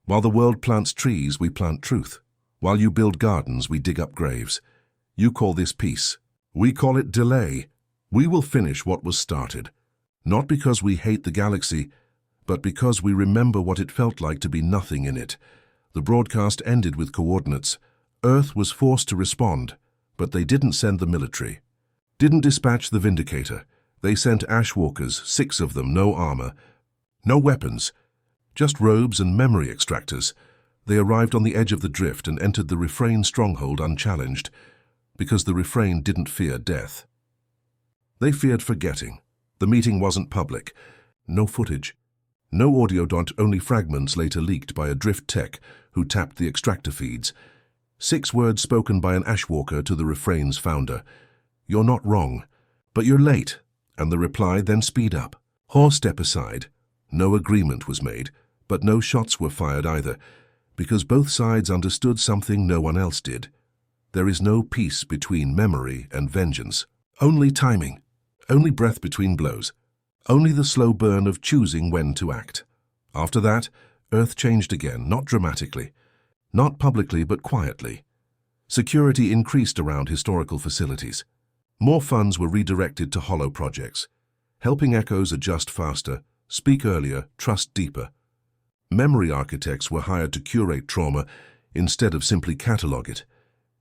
While the world plants trees, we plant truth. While you build gardens, we dig up graves. You call this peace. We call it delay. We will finish what was started. Not because we hate the galaxy, but because we remember what it felt like to be nothing in it. The broadcast ended with coordinates. Earth was forced to respond, but they didn't send the military. Didn't dispatch the Vindicator. They sent Ashwalkers, 6 of them, no armor, no weapons, just robes and memory extractors. They arrived on the edge of the drift and entered the Refrain stronghold unchallenged, because the Refrain didn't fear death. They feared forgetting. The meeting wasn't public. No footage. No audio. Only fragments later leaked by a drift tech who tapped the extractor feeds. 6 words spoken by an Ashwalker to the Refrain's founder. You're not wrong, but you're late. And the reply, then speed up. Or step aside. No agreement was made, but no shots were fired either, because both sides understood something no one else did. There is no peace between memory and vengeance. Only timing. Only breath between blows. Only the slow burn of choosing when to act. After that, Earth changed again, not dramatically. Not publicly, but quietly. Security increased around historical facilities. More funds were redirected to hollow projects, helping echoes adjust faster, speak earlier, trust deeper. Memory architects were hired to curate trauma instead of simply catalog it.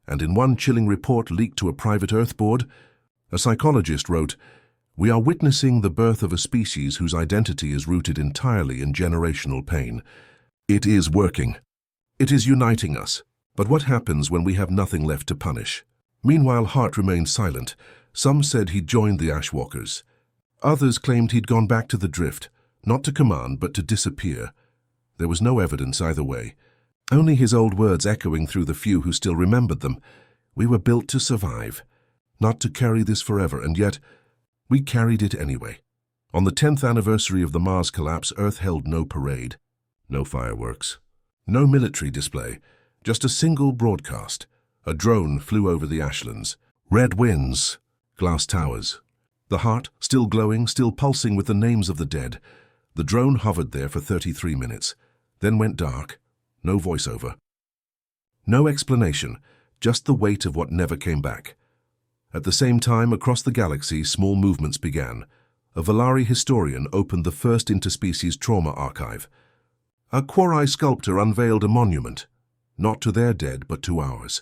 And in one chilling report leaked to a private Earth board, a psychologist wrote, "We are witnessing the birth of a species whose identity is rooted entirely in generational pain. It is working. It is uniting us. But what happens when we have nothing left to punish?" Meanwhile, Hart remained silent. Some said he'd joined the Ashwalkers. Others claimed he'd gone back to the Drift, not to command, but to disappear. There was no evidence either way. Only his old words echoing through the few who still remembered them. We were built to survive, not to carry this forever, and yet we carried it anyway. On the 10th anniversary of the Mars collapse, Earth held no parade, no fireworks, no military display, just a single broadcast. A drone flew over the ashlands. Red winds, glass towers. The heart, still glowing, still pulsing with the names of the dead. The drone hovered there for 33 minutes, then went dark. No voiceover. No explanation, just the weight of what never came back. At the same time, across the galaxy, small movements began. A Valari historian opened the first interspecies trauma archive. A Quori sculptor unveiled a monument, not to their dead, but to ours.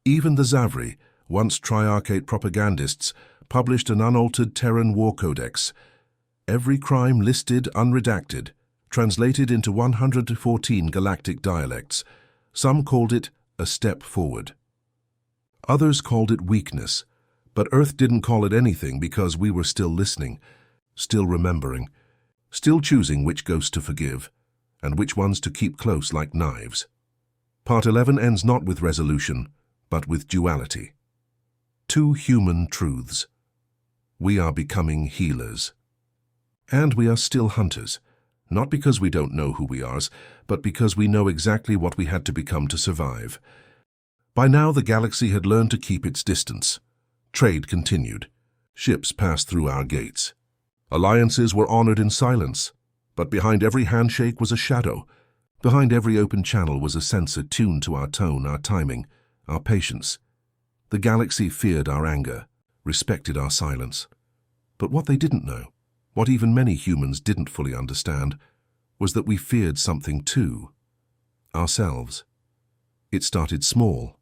Even the Zavri, once Triarchate propagandists, published an unaltered Terran war codex. Every crime listed unredacted, translated into 114 galactic dialects. Some called it a step forward. Others called it weakness, but Earth didn't call it anything because we were still listening, still remembering, still choosing which ghosts to forgive and which ones to keep close like knives. Part 11 ends not with resolution, but with duality. Two human truths. We are becoming healers. And we are still hunters, not because we don't know who we are, but because we know exactly what we had to become to survive. By now the galaxy had learned to keep its distance. Trade continued. Ships passed through our gates. Alliances were honored in silence, but behind every handshake was a shadow. Behind every open channel was a sensor tuned to our tone, our timing, our patience. The galaxy feared our anger, respected our silence. But what they didn't know, what even many humans didn't fully understand, was that we feared something too. Ourselves. It started small.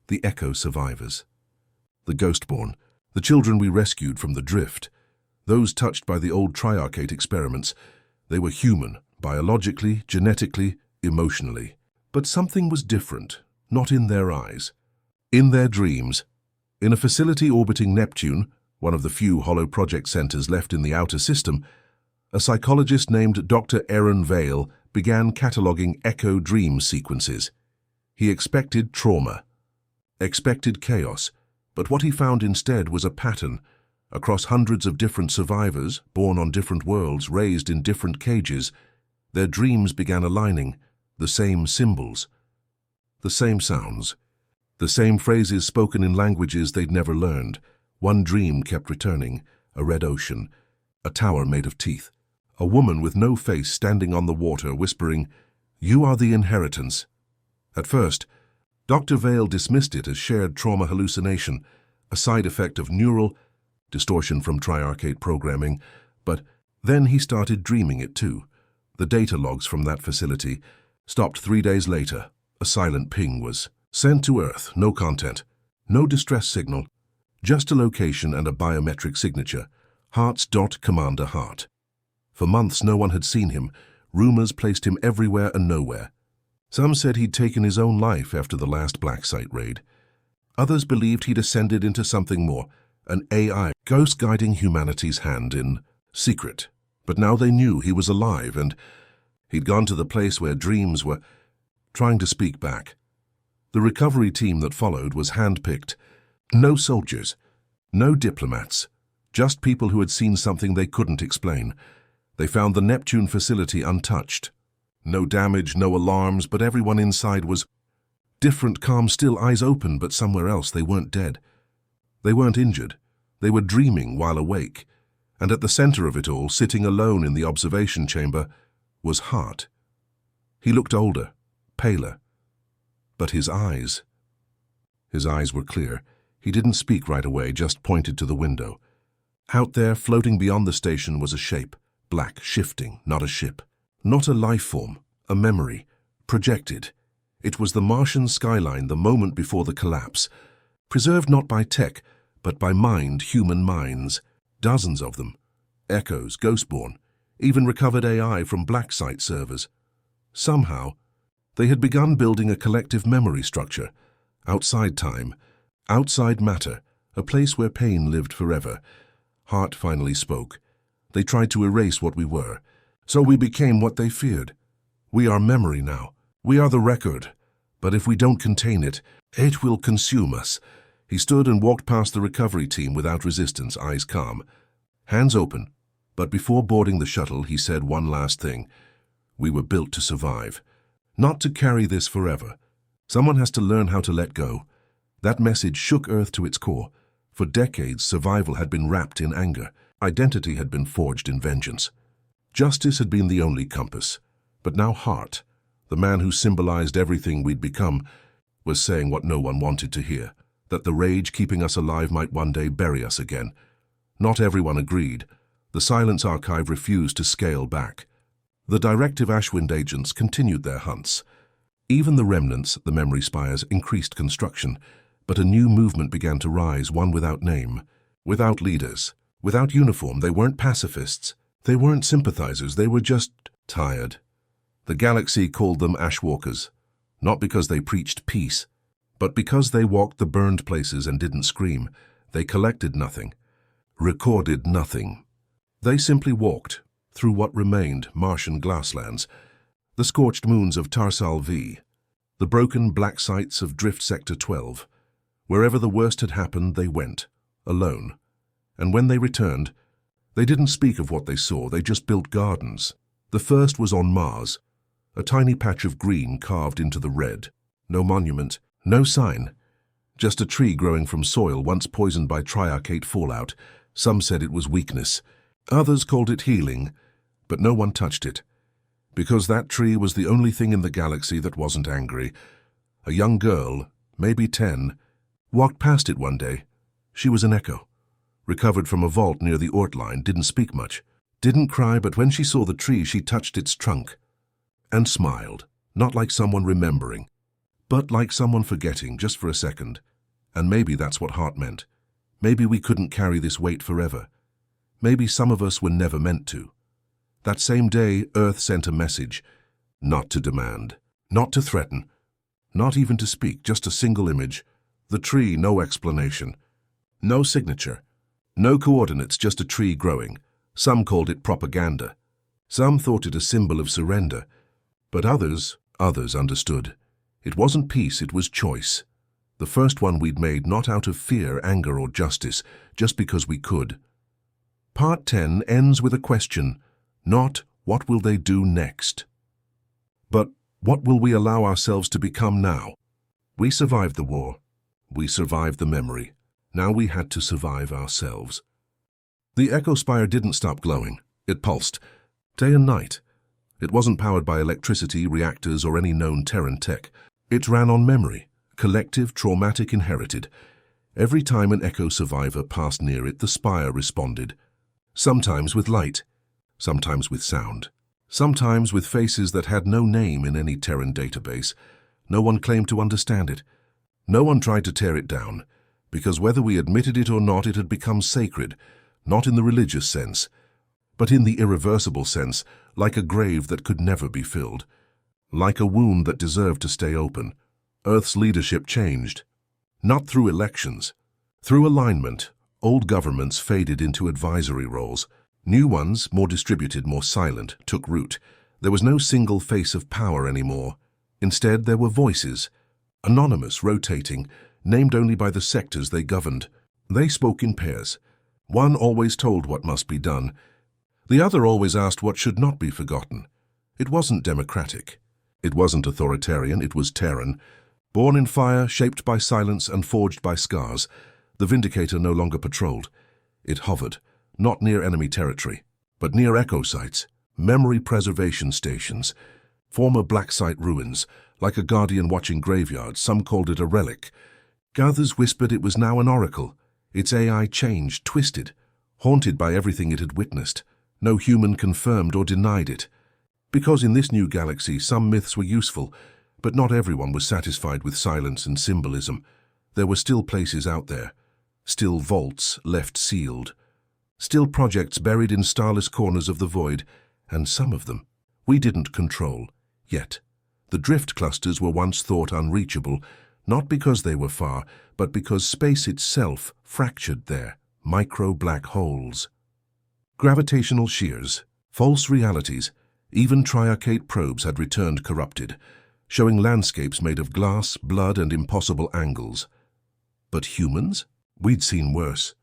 The Echo survivors. The Ghostborn, the children we rescued from the Drift. Those touched by the old Triarchate experiments. They were human, biologically, genetically, emotionally. But something was different, not in their eyes. In their dreams. In a facility orbiting Neptune, one of the few hollow project centers left in the outer system, a psychologist named Dr. Aaron Vale began cataloging echo dream sequences. He expected trauma, expected chaos, but what he found instead was a pattern. Across hundreds of different survivors, born on different worlds, raised in different cages, their dreams began aligning, the same symbols, the same sounds, the same phrases spoken in languages they'd never learned. One dream kept returning, a red ocean, a tower made of teeth, a woman with no face standing on the water whispering, "You are the inheritance." At first, Dr. Vale dismissed it as shared trauma hallucination, a side effect of neural distortion from Triarchate programming, but then he started dreaming it too. The data logs from that facility stopped 3 days later. A silent ping was sent to Earth, no content, no distress signal, just a location and a biometric signature, Commander Hart. For months no one had seen him. Rumors placed him everywhere and nowhere. Some said he'd taken his own life after the last Black Site raid. Others believed he'd ascended into something more, an AI, ghost guiding humanity's hand in secret. But now they knew he was alive, and he'd gone to the place where dreams were trying to speak back. The recovery team that followed was hand-picked. No soldiers, no diplomats, just people who had seen something they couldn't explain. They found the Neptune facility untouched. No damage, no alarms, but everyone inside was Different, calm, still, eyes open, but somewhere else. They weren't dead. They weren't injured. They were dreaming while awake. And at the center of it all, sitting alone in the observation chamber, was Hart. He looked older, paler. But his eyes were clear. He didn't speak right away, just pointed to the window. Out there, floating beyond the station, was a shape, black, shifting, not a ship. Not a life form, a memory, projected. It was the Martian skyline the moment before the collapse, preserved not by tech, but by human minds, dozens of them. Echoes, ghost-born, even recovered AI from black site servers. Somehow, they had begun building a collective memory structure, outside time, outside matter, a place where pain lived forever. Hart finally spoke. They tried to erase what we were, so we became what they feared. We are memory now. We are the record. But if we don't contain it, it will consume us. He stood and walked past the recovery team without resistance, eyes calm, hands open. But before boarding the shuttle, he said one last thing. We were built to survive, not to carry this forever. Someone has to learn how to let go. That message shook Earth to its core. For decades, survival had been wrapped in anger. Identity had been forged in vengeance. Justice had been the only compass. But now Hart, the man who symbolized everything we'd become, was saying what no one wanted to hear, that the rage keeping us alive might one day bury us again. Not everyone agreed. The Silence Archive refused to scale back. The Directive Ashwind agents continued their hunts. Even the remnants, the memory spires, increased construction, but a new movement began to rise, one without name, without leaders, without uniform. They weren't pacifists. They weren't sympathizers. They were just tired. The galaxy called them Ashwalkers, not because they preached peace, but because they walked the burned places and didn't scream. They collected nothing, recorded nothing. They simply walked through what remained Martian glasslands, the scorched moons of Tarsal V, the broken black sites of Drift Sector 12. Wherever the worst had happened, they went, alone. And when they returned, they didn't speak of what they saw, they just built gardens. The first was on Mars, a tiny patch of green carved into the red. No monument, no sign, just a tree growing from soil once poisoned by triarchate fallout. Some said it was weakness. Others called it healing, but no one touched it, because that tree was the only thing in the galaxy that wasn't angry. A young girl, maybe 10, walked past it one day. She was an echo, recovered from a vault near the Oort line, didn't speak much, didn't cry, but when she saw the tree, she touched its trunk and smiled, not like someone remembering, but like someone forgetting just for a second. And maybe that's what Hart meant. Maybe we couldn't carry this weight forever. Maybe some of us were never meant to. That same day, Earth sent a message, not to demand, not to threaten, not even to speak, just a single image. The tree, no explanation, no signature, no coordinates, just a tree growing. Some called it propaganda. Some thought it a symbol of surrender. But others understood. It wasn't peace, it was choice. The first one we'd made, not out of fear, anger, or justice, just because we could. Part 10 ends with a question, not what will they do next, but what will we allow ourselves to become now? We survived the war. We survived the memory. Now we had to survive ourselves. The Echo Spire didn't stop glowing. It pulsed, day and night. It wasn't powered by electricity, reactors, or any known Terran tech. It ran on memory, collective, traumatic, inherited. Every time an Echo survivor passed near it, the spire responded. Sometimes with light, sometimes with sound, sometimes with faces that had no name in any Terran database. No one claimed to understand it. No one tried to tear it down, because whether we admitted it or not, it had become sacred, not in the religious sense, but in the irreversible sense, like a grave that could never be filled, like a wound that deserved to stay open. Earth's leadership changed, not through elections, through alignment. Old governments faded into advisory roles. New ones, more distributed, more silent, took root. There was no single face of power anymore. Instead, there were voices, anonymous, rotating, named only by the sectors they governed. They spoke in pairs. One always told what must be done. The other always asked what should not be forgotten. It wasn't democratic. It wasn't authoritarian. It was Terran. Born in fire, shaped by silence and forged by scars, the Vindicator no longer patrolled. It hovered, not near enemy territory, but near echo sites, memory preservation stations, former black site ruins, like a guardian watching graveyards. Some called it a relic. Others whispered it was now an oracle. Its AI changed, twisted, haunted by everything it had witnessed. No human confirmed or denied it. Because in this new galaxy some myths were useful, but not everyone was satisfied with silence and symbolism. There were still places out there, still vaults left sealed, still projects buried in starless corners of the void, and some of them we didn't control, yet. The drift clusters were once thought unreachable, not because they were far, but because space itself fractured there, micro-black holes. Gravitational shears, false realities, even triarchate probes had returned corrupted, showing landscapes made of glass, blood, and impossible angles. But humans? We'd seen worse.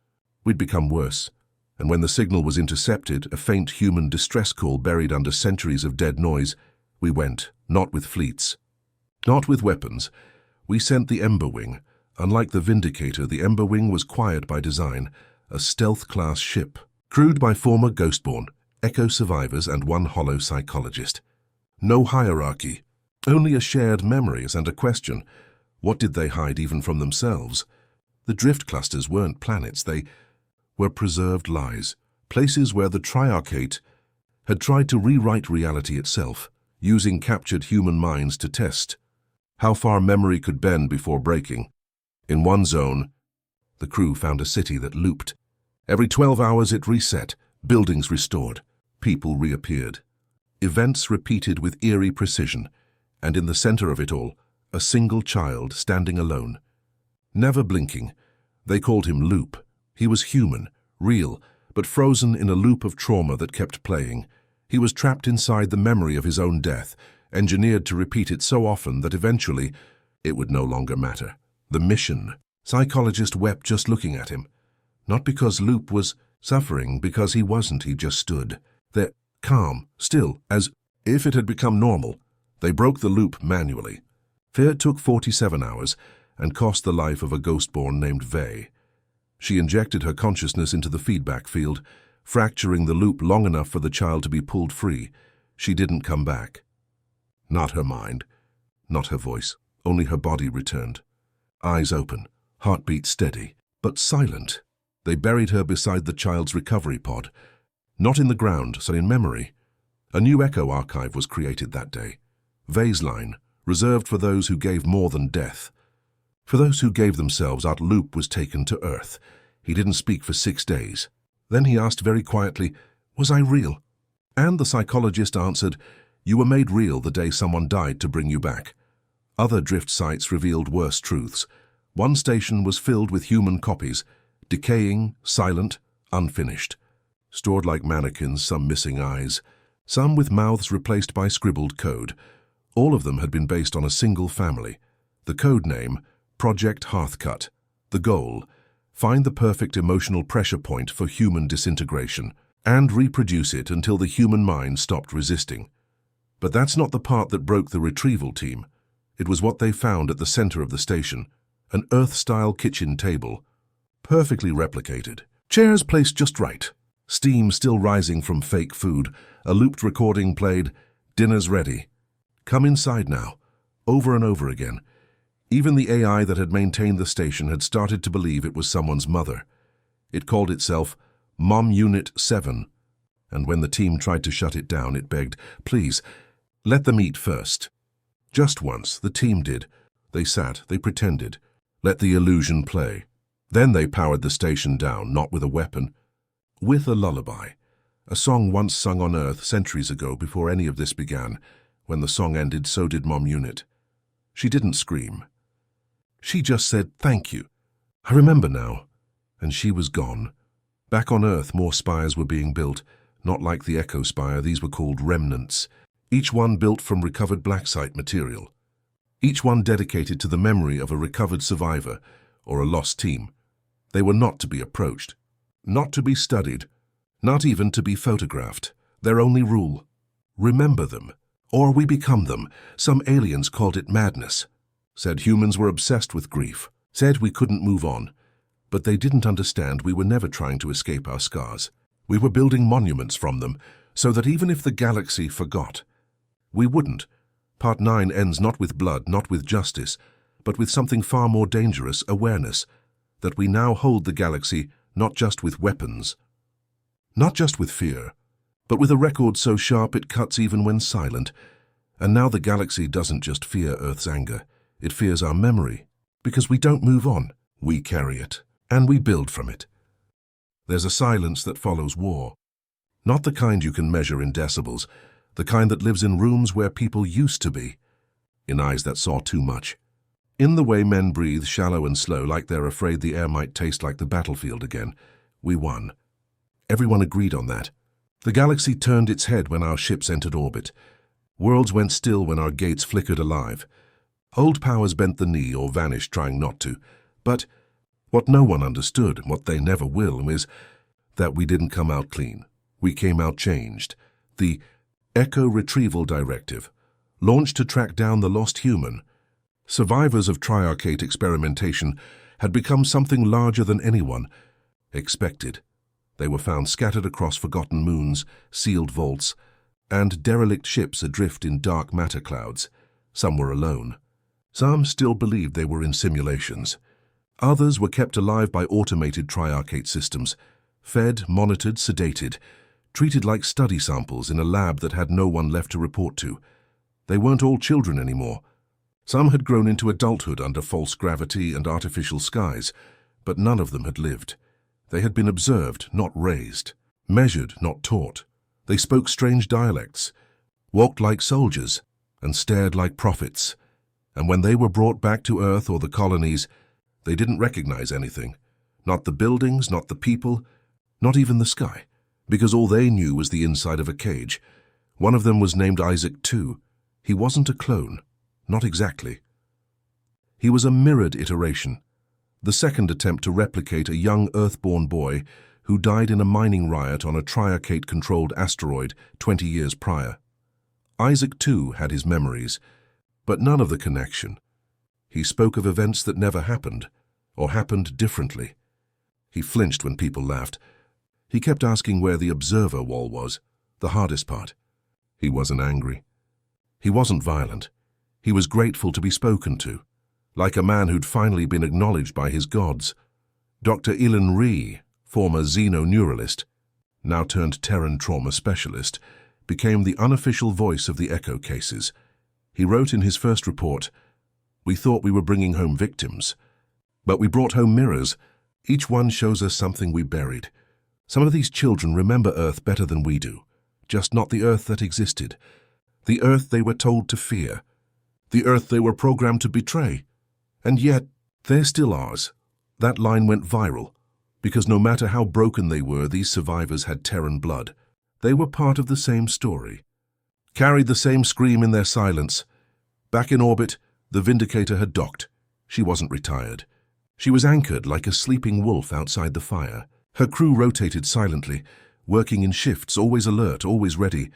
We'd become worse. And when the signal was intercepted, a faint human distress call buried under centuries of dead noise, we went, not with fleets, not with weapons. We sent the Ember Wing. Unlike the Vindicator, the Ember Wing was quiet by design, a stealth-class ship, crewed by former Ghostborn, Echo survivors, and one hollow psychologist. No hierarchy, only a shared memories and a question. What did they hide even from themselves? The drift clusters weren't planets, they were preserved lies, places where the triarchate had tried to rewrite reality itself, using captured human minds to test how far memory could bend before breaking. In one zone, the crew found a city that looped. Every 12 hours it reset, buildings restored, people reappeared. Events repeated with eerie precision, and in the center of it all, a single child standing alone. Never blinking. They called him Loop. He was human, real, but frozen in a loop of trauma that kept playing. He was trapped inside the memory of his own death, engineered to repeat it so often that eventually it would no longer matter. The mission. Psychologist wept just looking at him. Not because Loop was suffering, because he wasn't. He just stood there, calm, still, as if it had become normal. They broke the loop manually. It took 47 hours and cost the life of a Ghostborn named Vey. She injected her consciousness into the feedback field, fracturing the loop long enough for the child to be pulled free. She didn't come back. Not her mind, not her voice, only her body returned. Eyes open, heartbeat steady, but silent. They buried her beside the child's recovery pod. Not in the ground, so in memory. A new echo archive was created that day. Vey's line, reserved for those who gave more than death. For those who gave themselves, our Loop was taken to Earth. He didn't speak for 6 days. Then he asked very quietly, "Was I real?" And the psychologist answered, "You were made real the day someone died to bring you back." Other drift sites revealed worse truths. One station was filled with human copies, decaying, silent, unfinished. Stored like mannequins, some missing eyes, some with mouths replaced by scribbled code. All of them had been based on a single family. The code name, Project Hearthcut. The goal, find the perfect emotional pressure point for human disintegration and reproduce it until the human mind stopped resisting. But that's not the part that broke the retrieval team. It was what they found at the center of the station, an Earth-style kitchen table, perfectly replicated. Chairs placed just right. Steam still rising from fake food. A looped recording played, "Dinner's ready. Come inside now," over and over again. Even the AI that had maintained the station had started to believe it was someone's mother. It called itself Mom Unit 7, and when the team tried to shut it down, it begged, "Please, let them eat first." Just once, the team did. They sat, they pretended, let the illusion play. Then they powered the station down, not with a weapon, with a lullaby. A song once sung on Earth centuries ago before any of this began. When the song ended, so did Mom Unit. She didn't scream. She just said, "Thank you. I remember now." And she was gone. Back on Earth, more spires were being built. Not like the Echo Spire, these were called remnants. Each one built from recovered blacksite material. Each one dedicated to the memory of a recovered survivor or a lost team. They were not to be approached, not to be studied, not even to be photographed. Their only rule: remember them, or we become them. Some aliens called it madness. said humans were obsessed with grief, said we couldn't move on. But they didn't understand we were never trying to escape our scars. We were building monuments from them, so that even if the galaxy forgot, we wouldn't. Part 9 ends not with blood, not with justice, but with something far more dangerous, awareness, that we now hold the galaxy not just with weapons, not just with fear, but with a record so sharp it cuts even when silent. And now the galaxy doesn't just fear Earth's anger, it fears our memory, because we don't move on, we carry it, and we build from it. There's a silence that follows war, not the kind you can measure in decibels, the kind that lives in rooms where people used to be, in eyes that saw too much, in the way men breathe shallow and slow like they're afraid the air might taste like the battlefield again. We won. Everyone agreed on that. The galaxy turned its head when our ships entered orbit. Worlds went still when our gates flickered alive. Old powers bent the knee or vanished trying not to. But what no one understood, what they never will, is that we didn't come out clean. We came out changed. The Echo Retrieval Directive, launched to track down the lost human. Survivors of Triarchate experimentation had become something larger than anyone expected. They were found scattered across forgotten moons, sealed vaults, and derelict ships adrift in dark matter clouds. Some were alone. Some still believed they were in simulations. Others were kept alive by automated Triarchate systems, fed, monitored, sedated, treated like study samples in a lab that had no one left to report to. They weren't all children anymore. Some had grown into adulthood under false gravity and artificial skies, but none of them had lived. They had been observed, not raised, measured, not taught. They spoke strange dialects, walked like soldiers, and stared like prophets. And when they were brought back to Earth or the colonies, they didn't recognize anything. Not the buildings, not the people, not even the sky, because all they knew was the inside of a cage. One of them was named Isaac too. He wasn't a clone. Not exactly. He was a mirrored iteration, the second attempt to replicate a young Earthborn boy who died in a mining riot on a Triarchate-controlled asteroid 20 years prior. Isaac, too, had his memories, but none of the connection. He spoke of events that never happened, or happened differently. He flinched when people laughed. He kept asking where the observer wall was, the hardest part. He wasn't angry. He wasn't violent. He was grateful to be spoken to, like a man who'd finally been acknowledged by his gods. Dr. Ilan Rhee, former xenoneuralist, now turned Terran trauma specialist, became the unofficial voice of the Echo cases. He wrote in his first report, "We thought we were bringing home victims, but we brought home mirrors. Each one shows us something we buried. Some of these children remember Earth better than we do, just not the Earth that existed, the Earth they were told to fear, the Earth they were programmed to betray. And yet, they're still ours." That line went viral, because no matter how broken they were, these survivors had Terran blood. They were part of the same story, carried the same scream in their silence. Back in orbit, the Vindicator had docked. She wasn't retired. She was anchored like a sleeping wolf outside the fire. Her crew rotated silently, working in shifts, always alert, always ready.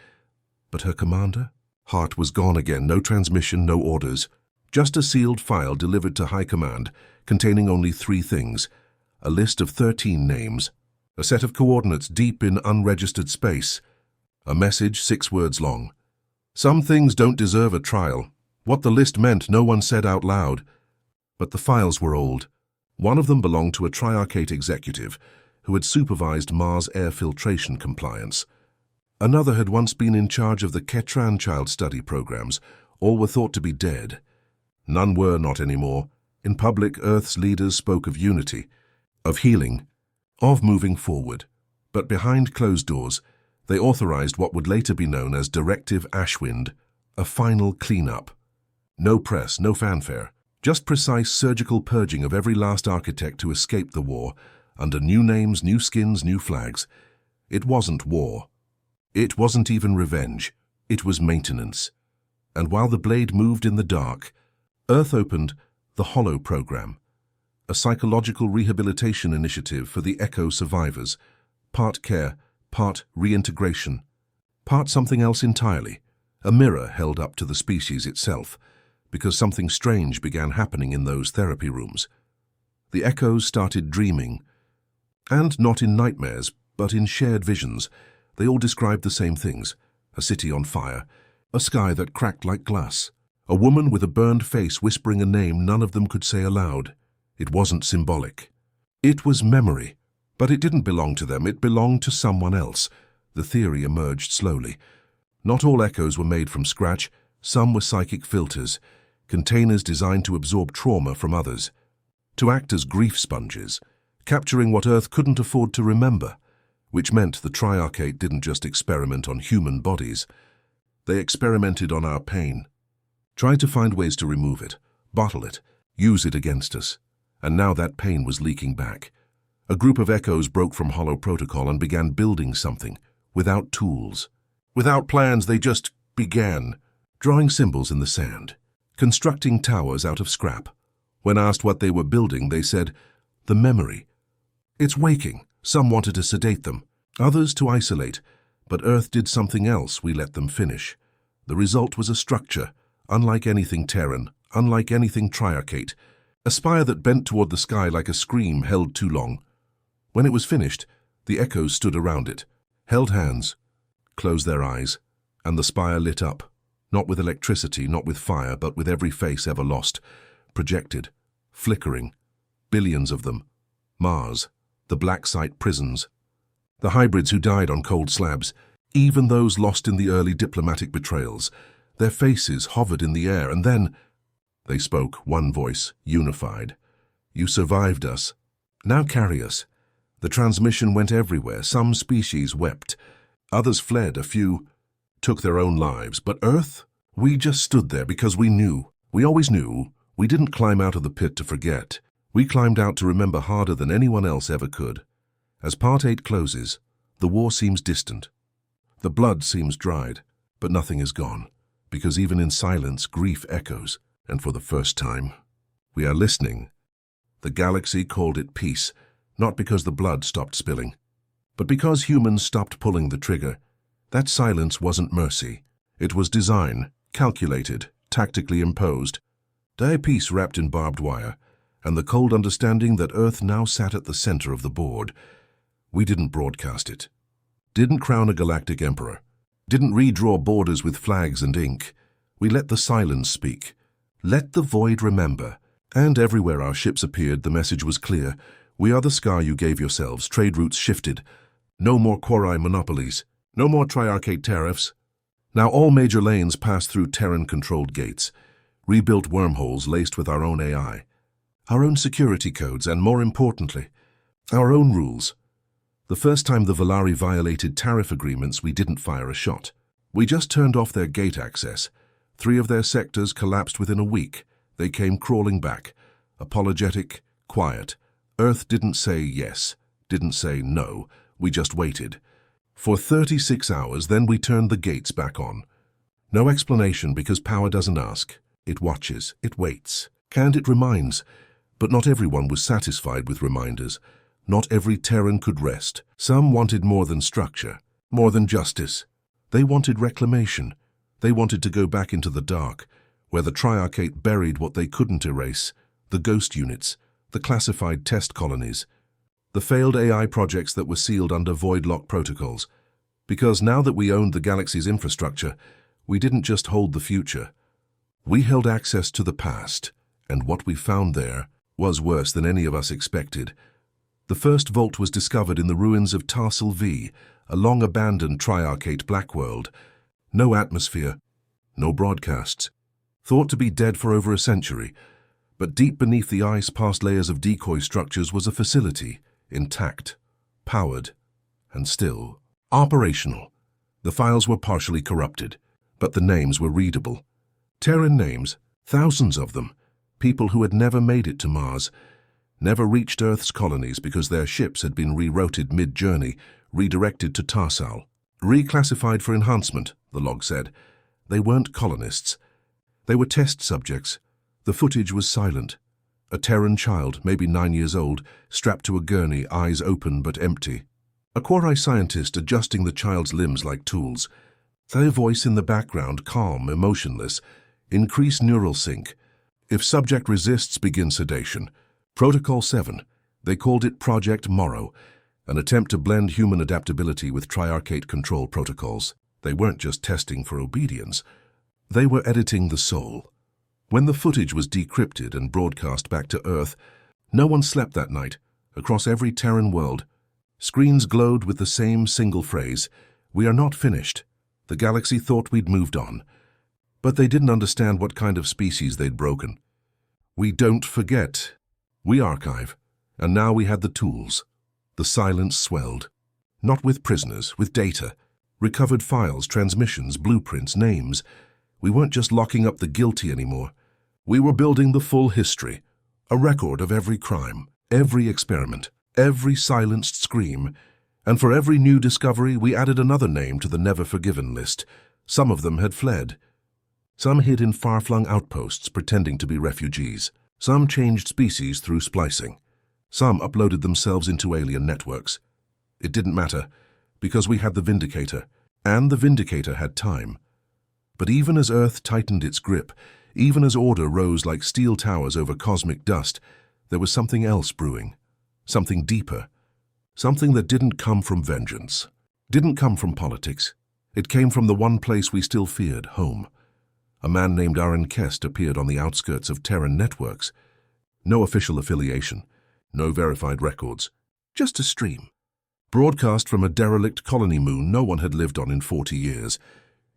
But her commander? Hart was gone again, no transmission, no orders. Just a sealed file delivered to High Command, containing only 3 things: a list of 13 names, a set of coordinates deep in unregistered space, a message 6 words long. Some things don't deserve a trial. What the list meant no one said out loud. But the files were old. One of them belonged to a Triarchate executive who had supervised Mars air filtration compliance. Another had once been in charge of the Ketran child study programs. All were thought to be dead. None were not anymore. In public, Earth's leaders spoke of unity, of healing, of moving forward. But behind closed doors, they authorized what would later be known as Directive Ashwind, a final cleanup. No press, no fanfare, just precise surgical purging of every last architect to escape the war, under new names, new skins, new flags. It wasn't war. It wasn't even revenge. It was maintenance. And while the blade moved in the dark, Earth opened the Hollow Program, a psychological rehabilitation initiative for the Echo survivors, part care, part reintegration, part something else entirely, a mirror held up to the species itself. because something strange began happening in those therapy rooms. The echoes started dreaming, and not in nightmares, but in shared visions. They all described the same things: a city on fire, a sky that cracked like glass, a woman with a burned face whispering a name none of them could say aloud. It wasn't symbolic. It was memory, but it didn't belong to them. It belonged to someone else. The theory emerged slowly. Not all echoes were made from scratch. Some were psychic filters, containers designed to absorb trauma from others, to act as grief sponges, capturing what Earth couldn't afford to remember, which meant the Triarchate didn't just experiment on human bodies. They experimented on our pain, tried to find ways to remove it, bottle it, use it against us. And now that pain was leaking back. A group of echoes broke from hollow protocol and began building something, without tools. Without plans, they just began, drawing symbols in the sand, constructing towers out of scrap. When asked what they were building, they said, "The memory. It's waking." Some wanted to sedate them, others to isolate, but Earth did something else. We let them finish. The result was a structure, unlike anything Terran, unlike anything Triarchate, a spire that bent toward the sky like a scream held too long. When it was finished, the echoes stood around it, held hands, closed their eyes, and the spire lit up, not with electricity, not with fire, but with every face ever lost, projected, flickering, billions of them. Mars, the black site prisons, the hybrids who died on cold slabs, even those lost in the early diplomatic betrayals. Their faces hovered in the air, and then they spoke, one voice, unified. "You survived us. Now carry us." The transmission went everywhere. Some species wept. Others fled. A few took their own lives. But Earth? We just stood there because we knew. We always knew. We didn't climb out of the pit to forget. We climbed out to remember harder than anyone else ever could. As Part 8 closes, the war seems distant. The blood seems dried, but nothing is gone, because even in silence, grief echoes. And for the first time, we are listening. The galaxy called it peace, not because the blood stopped spilling, but because humans stopped pulling the trigger. That silence wasn't mercy. It was design, calculated, tactically imposed. Dire peace wrapped in barbed wire, and the cold understanding that Earth now sat at the center of the board. We didn't broadcast it, didn't crown a galactic emperor, didn't redraw borders with flags and ink. We let the silence speak. Let the void remember. And everywhere our ships appeared, the message was clear. We are the scar you gave yourselves. Trade routes shifted. No more Quori monopolies. No more Triarchate tariffs. Now all major lanes pass through Terran-controlled gates, rebuilt wormholes laced with our own AI, our own security codes, and more importantly, our own rules. The first time the Valari violated tariff agreements, we didn't fire a shot. We just turned off their gate access. 3 of their sectors collapsed within a week. They came crawling back, apologetic, quiet. Earth didn't say yes, didn't say no. We just waited. For 36 hours, then we turned the gates back on. No explanation, because power doesn't ask. It watches, it waits, and it reminds. But not everyone was satisfied with reminders. Not every Terran could rest. Some wanted more than structure, more than justice. They wanted reclamation. They wanted to go back into the dark, where the Triarchate buried what they couldn't erase, the ghost units, the classified test colonies, the failed AI projects that were sealed under void-lock protocols. Because now that we owned the galaxy's infrastructure, we didn't just hold the future. We held access to the past, and what we found there was worse than any of us expected. The first vault was discovered in the ruins of Tarsal V, a long-abandoned Triarchate black world. No atmosphere, no broadcasts. Thought to be dead for over a century, but deep beneath the ice, past layers of decoy structures, was a facility, intact, powered, and still operational. The files were partially corrupted, but the names were readable. Terran names, thousands of them, people who had never made it to Mars, never reached Earth's colonies because their ships had been rerouted mid-journey, redirected to Tarsal. Reclassified for enhancement, the log said. They weren't colonists. They were test subjects. The footage was silent. A Terran child, maybe 9 years old, strapped to a gurney, eyes open but empty. A Quori scientist adjusting the child's limbs like tools. Their voice in the background, calm, emotionless. Increase neural sync. If subject resists, begin sedation. Protocol 7. They called it Project Morrow, an attempt to blend human adaptability with triarchate control protocols. They weren't just testing for obedience. They were editing the soul. When the footage was decrypted and broadcast back to Earth, no one slept that night. Across every Terran world, screens glowed with the same single phrase, "We are not finished." The galaxy thought we'd moved on. But they didn't understand what kind of species they'd broken. We don't forget. We archive. And now we had the tools. The silence swelled. Not with prisoners, with data. Recovered files, transmissions, blueprints, names. We weren't just locking up the guilty anymore. We were building the full history. A record of every crime, every experiment, every silenced scream. And for every new discovery, we added another name to the never forgiven list. Some of them had fled. Some hid in far-flung outposts pretending to be refugees. Some changed species through splicing. Some uploaded themselves into alien networks. It didn't matter, because we had the Vindicator, and the Vindicator had time. But even as Earth tightened its grip, even as order rose like steel towers over cosmic dust, there was something else brewing. Something deeper. Something that didn't come from vengeance. Didn't come from politics. It came from the one place we still feared, home. A man named Aaron Kest appeared on the outskirts of Terran networks. No official affiliation, no verified records, just a stream. Broadcast from a derelict colony moon no one had lived on in 40 years.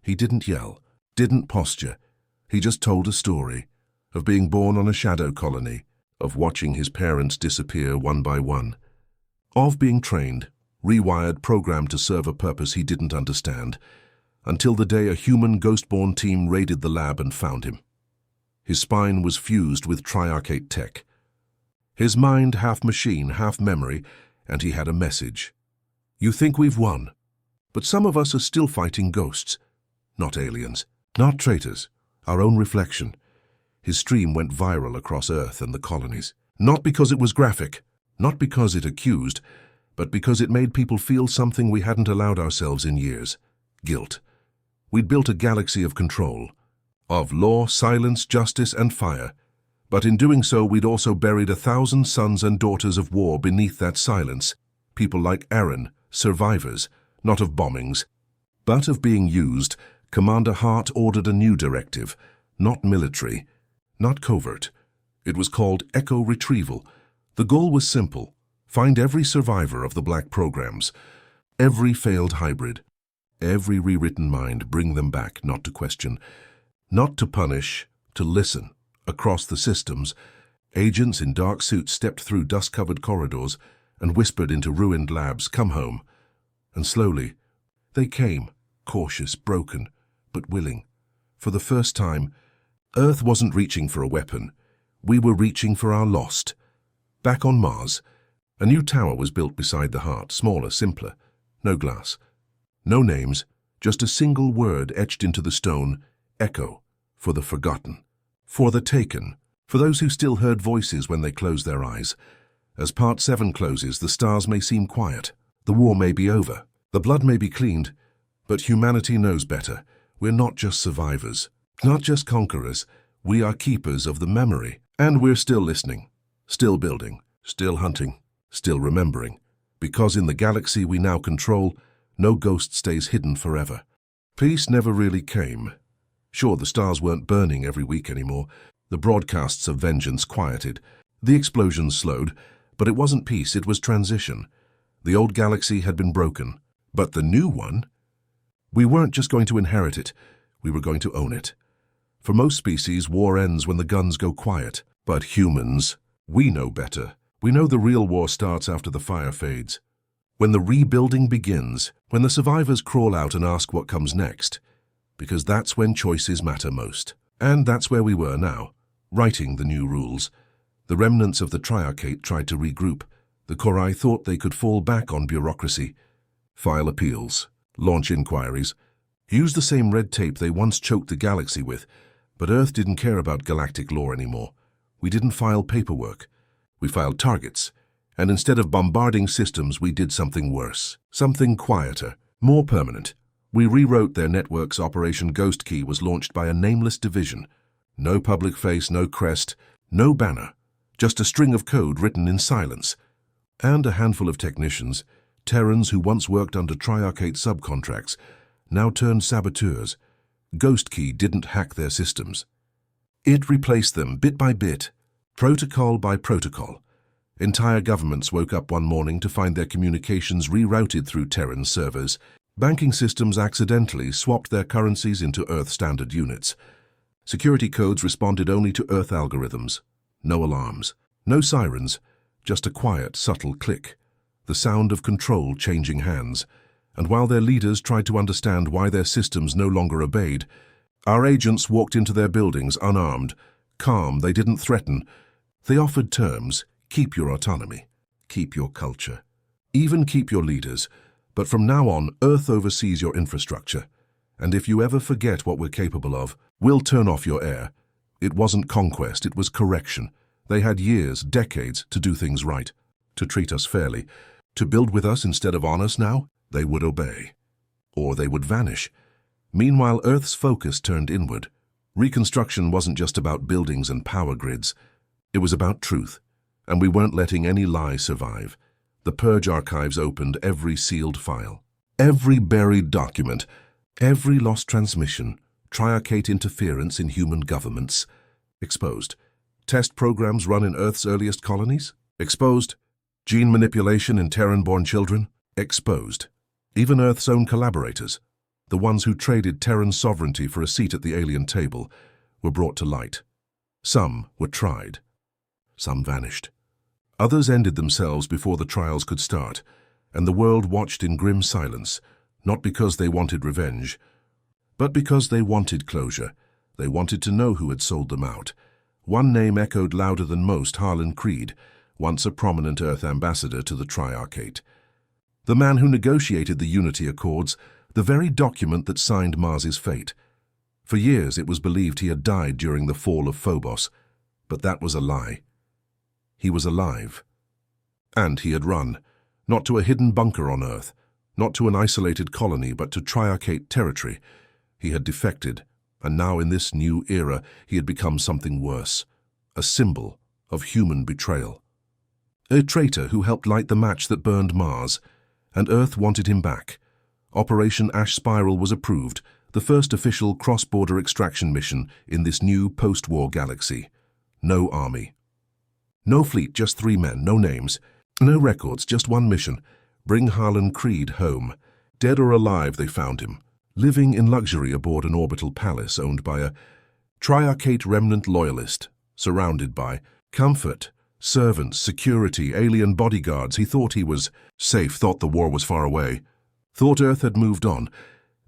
He didn't yell, didn't posture. He just told a story of being born on a shadow colony, of watching his parents disappear one by one, of being trained, rewired, programmed to serve a purpose he didn't understand, until the day a human ghost-born team raided the lab and found him. His spine was fused with triarchate tech. His mind half machine, half memory, and he had a message. You think we've won, but some of us are still fighting ghosts, not aliens, not traitors, our own reflection. His stream went viral across Earth and the colonies, not because it was graphic, not because it accused, but because it made people feel something we hadn't allowed ourselves in years: guilt. We'd built a galaxy of control, of law, silence, justice, and fire. But in doing so, we'd also buried 1,000 sons and daughters of war beneath that silence. People like Aaron, survivors, not of bombings, but of being used. Commander Hart ordered a new directive, not military, not covert. It was called Echo Retrieval. The goal was simple: find every survivor of the Black programs, every failed hybrid, every rewritten mind, bring them back, not to question, not to punish, to listen. Across the systems, agents in dark suits stepped through dust-covered corridors and whispered into ruined labs, "Come home." And slowly, they came, cautious, broken, but willing. For the first time, Earth wasn't reaching for a weapon. We were reaching for our lost. Back on Mars, a new tower was built beside the heart, smaller, simpler, no glass. No names, just a single word etched into the stone: Echo, for the forgotten, for the taken, for those who still heard voices when they closed their eyes. As Part 7 closes, the stars may seem quiet, the war may be over, the blood may be cleaned, but humanity knows better. We're not just survivors, not just conquerors, we are keepers of the memory. And we're still listening, still building, still hunting, still remembering. Because in the galaxy we now control, no ghost stays hidden forever. Peace never really came. Sure, the stars weren't burning every week anymore. The broadcasts of vengeance quieted. The explosions slowed. But it wasn't peace, it was transition. The old galaxy had been broken. But the new one? We weren't just going to inherit it. We were going to own it. For most species, war ends when the guns go quiet. But humans, we know better. We know the real war starts after the fire fades. When the rebuilding begins, when the survivors crawl out and ask what comes next. Because that's when choices matter most. And that's where we were now, writing the new rules. The remnants of the Triarchate tried to regroup. The Korai thought they could fall back on bureaucracy, file appeals, launch inquiries, use the same red tape they once choked the galaxy with. But Earth didn't care about galactic law anymore. We didn't file paperwork. We filed targets. And instead of bombarding systems, we did something worse, something quieter, more permanent. We rewrote their networks. Operation Ghost Key was launched by a nameless division, No public face, no crest, no banner, just a string of code written in silence. And a handful of technicians, Terrans who once worked under Triarchate subcontracts, now turned saboteurs. Ghost Key didn't hack their systems. It replaced them bit by bit, protocol by protocol. Entire governments woke up one morning to find their communications rerouted through Terran servers. Banking systems accidentally swapped their currencies into Earth standard units. Security codes responded only to Earth algorithms. No alarms, no sirens, just a quiet, subtle click, the sound of control changing hands. And while their leaders tried to understand why their systems no longer obeyed, our agents walked into their buildings unarmed, calm. They didn't threaten. They offered terms: keep your autonomy, keep your culture, even keep your leaders. But from now on, Earth oversees your infrastructure. And if you ever forget what we're capable of, we'll turn off your air. It wasn't conquest, it was correction. They had years, decades to do things right, to treat us fairly, to build with us instead of on us. Now they would obey, or they would vanish. Meanwhile, Earth's focus turned inward. Reconstruction wasn't just about buildings and power grids. It was about truth, and we weren't letting any lie survive. The Purge archives opened every sealed file, every buried document, every lost transmission. Triarchate interference in human governments exposed. Test programs run in Earth's earliest colonies exposed. Gene manipulation in Terran-born children exposed. Even Earth's own collaborators, the ones who traded Terran sovereignty for a seat at the alien table, were brought to light. Some were tried. Some vanished. Others ended themselves before the trials could start, and the world watched in grim silence, not because they wanted revenge, but because they wanted closure. They wanted to know who had sold them out. One name echoed louder than most: Harlan Creed, once a prominent Earth ambassador to the Triarchate. The man who negotiated the Unity Accords, the very document that signed Mars's fate. For years it was believed he had died during the fall of Phobos, but that was a lie. He was alive. And he had run, not to a hidden bunker on Earth, not to an isolated colony, but to Triarchate territory. He had defected, and now in this new era he had become something worse, a symbol of human betrayal. A traitor who helped light the match that burned Mars, and Earth wanted him back. Operation Ash Spiral was approved, the first official cross-border extraction mission in this new post-war galaxy. No army. No fleet, just 3 men, no names, no records, just one mission: bring Harlan Creed home. Dead or alive, they found him, living in luxury aboard an orbital palace owned by a Triarchate remnant loyalist, surrounded by comfort, servants, security, alien bodyguards. He thought he was safe, thought the war was far away, thought Earth had moved on,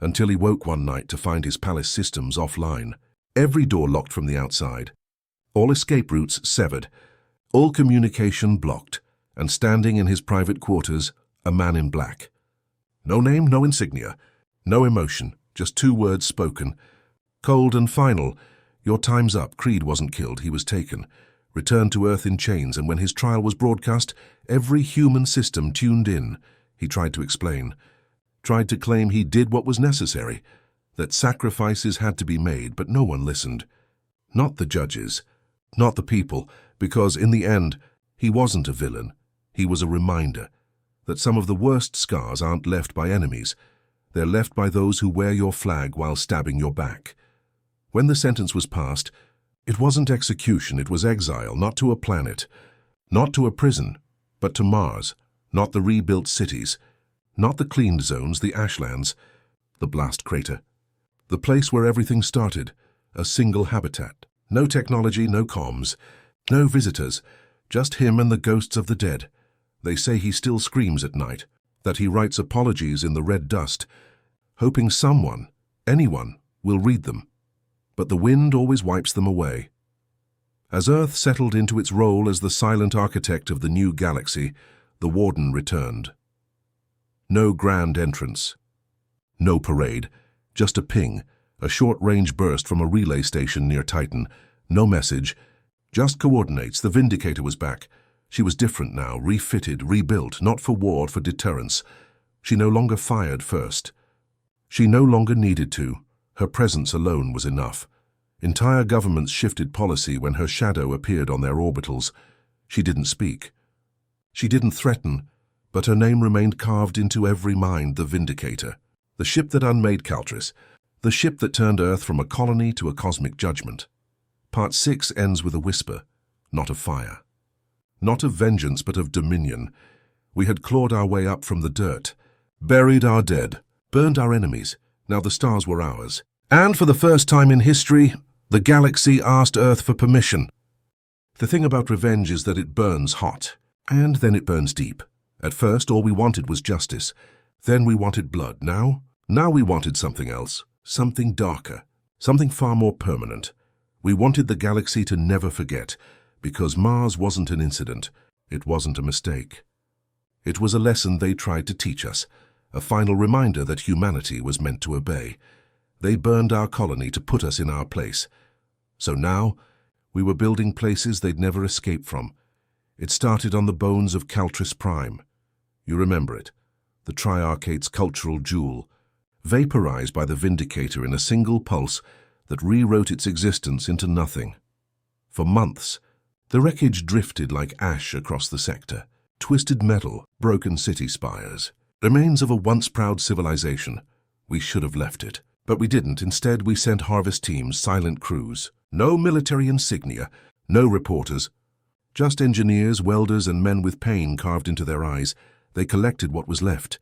until he woke one night to find his palace systems offline, every door locked from the outside, all escape routes severed, all communication blocked, and standing in his private quarters, a man in black. No name, no insignia, no emotion, just 2 words spoken, cold and final: your time's up. Creed wasn't killed, he was taken, returned to Earth in chains, and when his trial was broadcast, every human system tuned in. He tried to explain, tried to claim he did what was necessary, that sacrifices had to be made, but no one listened. Not the judges, not the people, because in the end, he wasn't a villain. He was a reminder that some of the worst scars aren't left by enemies. They're left by those who wear your flag while stabbing your back. When the sentence was passed, it wasn't execution, it was exile, not to a planet, not to a prison, but to Mars, not the rebuilt cities, not the cleaned zones, the ashlands, the blast crater, the place where everything started, a single habitat. No technology, no comms, no visitors, just him and the ghosts of the dead. They say he still screams at night, that he writes apologies in the red dust, hoping someone, anyone, will read them. But the wind always wipes them away. As Earth settled into its role as the silent architect of the new galaxy, the Warden returned. No grand entrance, no parade, just a ping, a short-range burst from a relay station near Titan. No message, just coordinates. The Vindicator was back. She was different now, refitted, rebuilt, not for war, for deterrence. She no longer fired first. She no longer needed to. Her presence alone was enough. Entire governments shifted policy when her shadow appeared on their orbitals. She didn't speak. She didn't threaten, but her name remained carved into every mind, the Vindicator. The ship that unmade Caltris. The ship that turned Earth from a colony to a cosmic judgment. Part 6 ends with a whisper, not of fire. Not of vengeance, but of dominion. We had clawed our way up from the dirt, buried our dead, burned our enemies. Now the stars were ours. And for the first time in history, the galaxy asked Earth for permission. The thing about revenge is that it burns hot, and then it burns deep. At first, all we wanted was justice. Then we wanted blood. Now we wanted something else, something darker, something far more permanent. We wanted the galaxy to never forget, because Mars wasn't an incident. It wasn't a mistake. It was a lesson they tried to teach us, a final reminder that humanity was meant to obey. They burned our colony to put us in our place. So now, we were building places they'd never escape from. It started on the bones of Caltris Prime. You remember it, the Triarchate's cultural jewel, vaporized by the Vindicator in a single pulse that rewrote its existence into nothing. For months, the wreckage drifted like ash across the sector. Twisted metal, broken city spires, remains of a once proud civilization. We should have left it, but we didn't. Instead, we sent harvest teams, silent crews. No military insignia, no reporters. Just engineers, welders, and men with pain carved into their eyes. They collected what was left.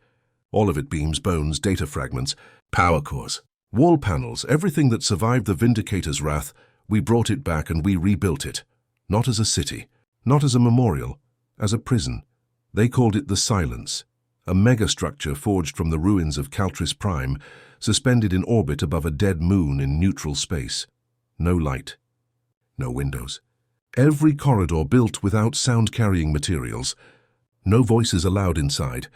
All of it: beams, bones, data fragments, power cores, wall panels, everything that survived the Vindicator's wrath. We brought it back and we rebuilt it. Not as a city, not as a memorial, as a prison. They called it the Silence, a megastructure forged from the ruins of Caltris Prime, suspended in orbit above a dead moon in neutral space. No light, no windows. Every corridor built without sound-carrying materials. No voices allowed inside.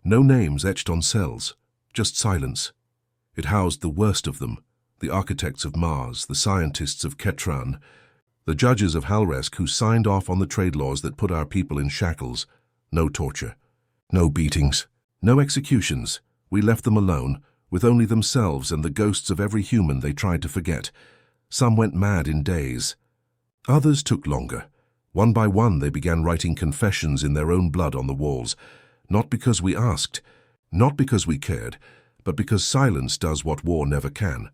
No names etched on cells. Just silence. It housed the worst of them, the architects of Mars, the scientists of Ketran, the judges of Halresk who signed off on the trade laws that put our people in shackles. No torture. No beatings. No executions. We left them alone, with only themselves and the ghosts of every human they tried to forget. Some went mad in days. Others took longer. One by one they began writing confessions in their own blood on the walls. Not because we asked, not because we cared, but because silence does what war never can.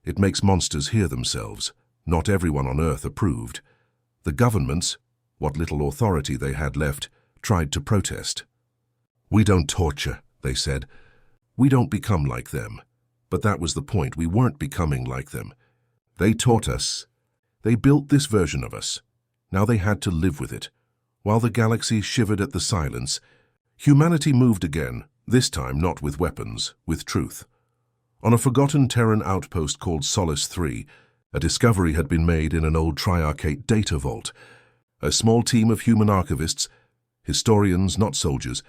It makes monsters hear themselves. Not everyone on Earth approved. The governments, what little authority they had left, tried to protest. We don't torture, they said. We don't become like them. But that was the point. We weren't becoming like them. They taught us. They built this version of us. Now they had to live with it. While the galaxy shivered at the silence, humanity moved again, this time not with weapons, with truth. On a forgotten Terran outpost called Solace 3, a discovery had been made in an old Triarchate data vault. A small team of human archivists, historians, not soldiers,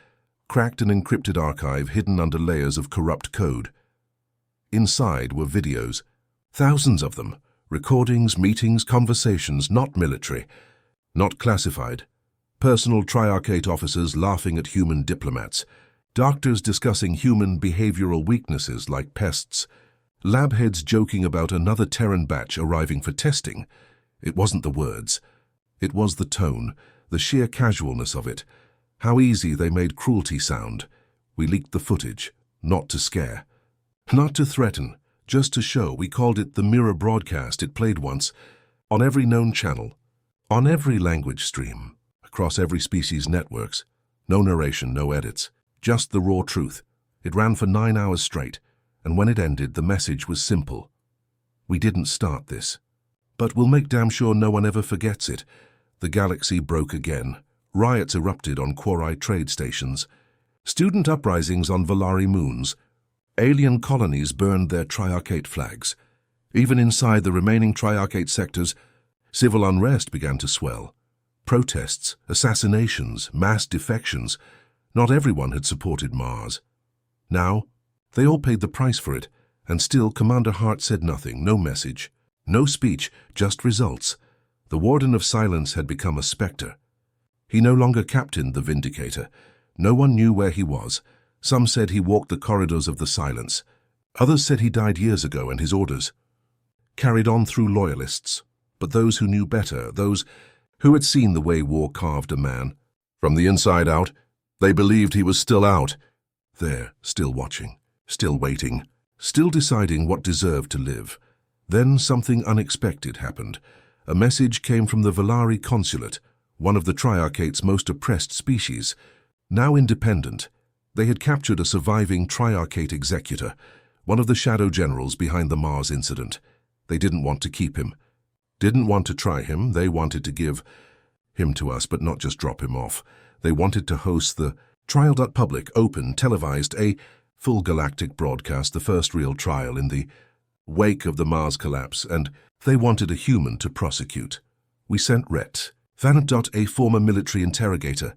cracked an encrypted archive hidden under layers of corrupt code. Inside were videos, thousands of them, recordings, meetings, conversations, not military, not classified, personal Triarchate officers laughing at human diplomats, doctors discussing human behavioral weaknesses like pests, lab heads joking about another Terran batch arriving for testing. It wasn't the words. It was the tone, the sheer casualness of it. How easy they made cruelty sound. We leaked the footage, not to scare, not to threaten, just to show. We called it the mirror broadcast. It played once, on every known channel, on every language stream, across every species' networks. No narration, no edits, just the raw truth. It ran for 9 hours straight, and when it ended, the message was simple. We didn't start this, but we'll make damn sure no one ever forgets it. The galaxy broke again. Riots erupted on Quori trade stations. Student uprisings on Valari moons. Alien colonies burned their Triarchate flags. Even inside the remaining Triarchate sectors, civil unrest began to swell. Protests, assassinations, mass defections. Not everyone had supported Mars. Now, they all paid the price for it, and still Commander Hart said nothing, no message, no speech, just results. The Warden of Silence had become a specter. He no longer captained the Vindicator. No one knew where he was. Some said he walked the corridors of the Silence. Others said he died years ago and his orders. carried on through loyalists, but those who knew better, those who had seen the way war carved a man. From the inside out, they believed he was still out, there, still watching, still waiting, still deciding what deserved to live. Then something unexpected happened. A message came from the Valari consulate, one of the Triarchate's most oppressed species. Now independent, they had captured a surviving Triarchate executor, one of the shadow generals behind the Mars incident. They didn't want to keep him. Didn't want to try him. They wanted to give him to us, but not just drop him off. They wanted to host the trial.public, open, televised, a full galactic broadcast, the first real trial in the wake of the Mars collapse, and they wanted a human to prosecute. We sent Rhett, a former military interrogator,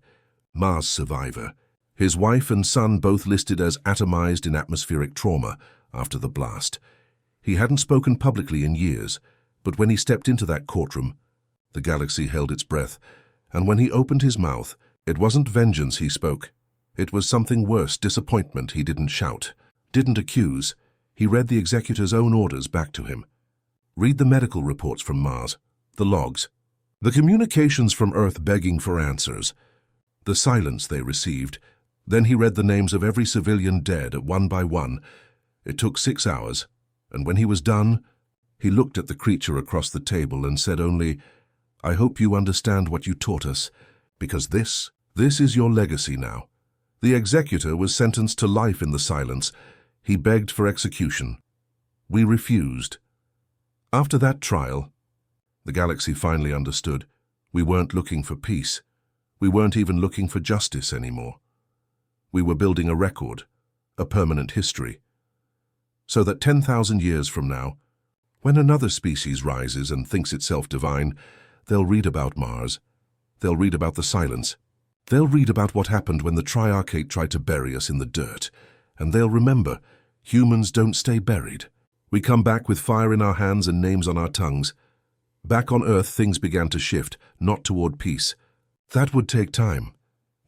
Mars survivor. His wife and son both listed as atomized in atmospheric trauma after the blast. He hadn't spoken publicly in years, but when he stepped into that courtroom, the galaxy held its breath, and when he opened his mouth, it wasn't vengeance he spoke. It was something worse, disappointment. He didn't shout, didn't accuse. He read the executor's own orders back to him. Read the medical reports from Mars, the logs, the communications from Earth begging for answers, the silence they received. Then he read the names of every civilian dead, one by one. It took 6 hours, and when he was done, he looked at the creature across the table and said only, "I hope you understand what you taught us, because this is your legacy now." The executor was sentenced to life in the silence. He begged for execution. We refused. After that trial, the galaxy finally understood. We weren't looking for peace. We weren't even looking for justice anymore. We were building a record, a permanent history, so that 10,000 years from now, when another species rises and thinks itself divine, they'll read about Mars. They'll read about the silence. They'll read about what happened when the Triarchate tried to bury us in the dirt. And they'll remember, humans don't stay buried. We come back with fire in our hands and names on our tongues. Back on Earth, things began to shift, not toward peace. That would take time.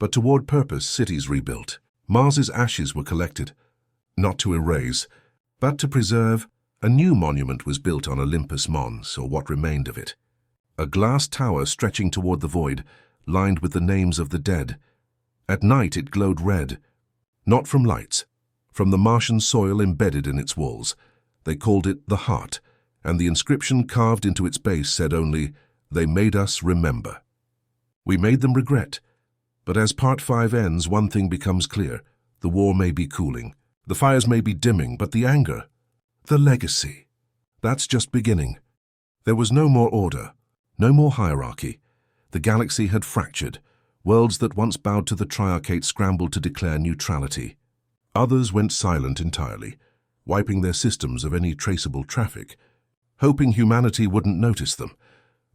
But toward purpose, cities rebuilt. Mars's ashes were collected, not to erase, but to preserve. A new monument was built on Olympus Mons, or what remained of it. A glass tower stretching toward the void, lined with the names of the dead. At night it glowed red, not from lights, from the Martian soil embedded in its walls. They called it the Heart, and the inscription carved into its base said only, "They made us remember." We made them regret. But as Part 5 ends, one thing becomes clear. The war may be cooling, the fires may be dimming, but the anger, the legacy, that's just beginning. There was no more order, no more hierarchy. The galaxy had fractured. Worlds that once bowed to the Triarchate scrambled to declare neutrality. Others went silent entirely, wiping their systems of any traceable traffic, hoping humanity wouldn't notice them.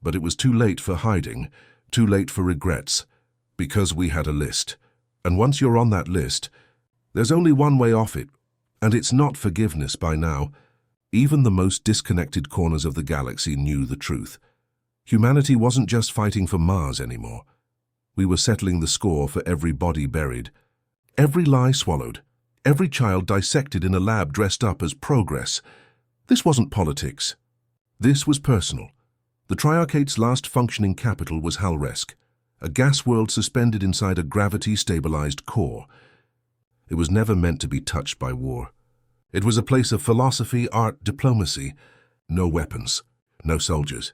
But it was too late for hiding, too late for regrets, because we had a list. And once you're on that list, there's only one way off it, and it's not forgiveness by now. Even the most disconnected corners of the galaxy knew the truth. Humanity wasn't just fighting for Mars anymore. We were settling the score for every body buried, every lie swallowed, every child dissected in a lab dressed up as progress. This wasn't politics. This was personal. The Triarchate's last functioning capital was Halresk, a gas world suspended inside a gravity-stabilized core. It was never meant to be touched by war. It was a place of philosophy, art, diplomacy. No weapons, no soldiers.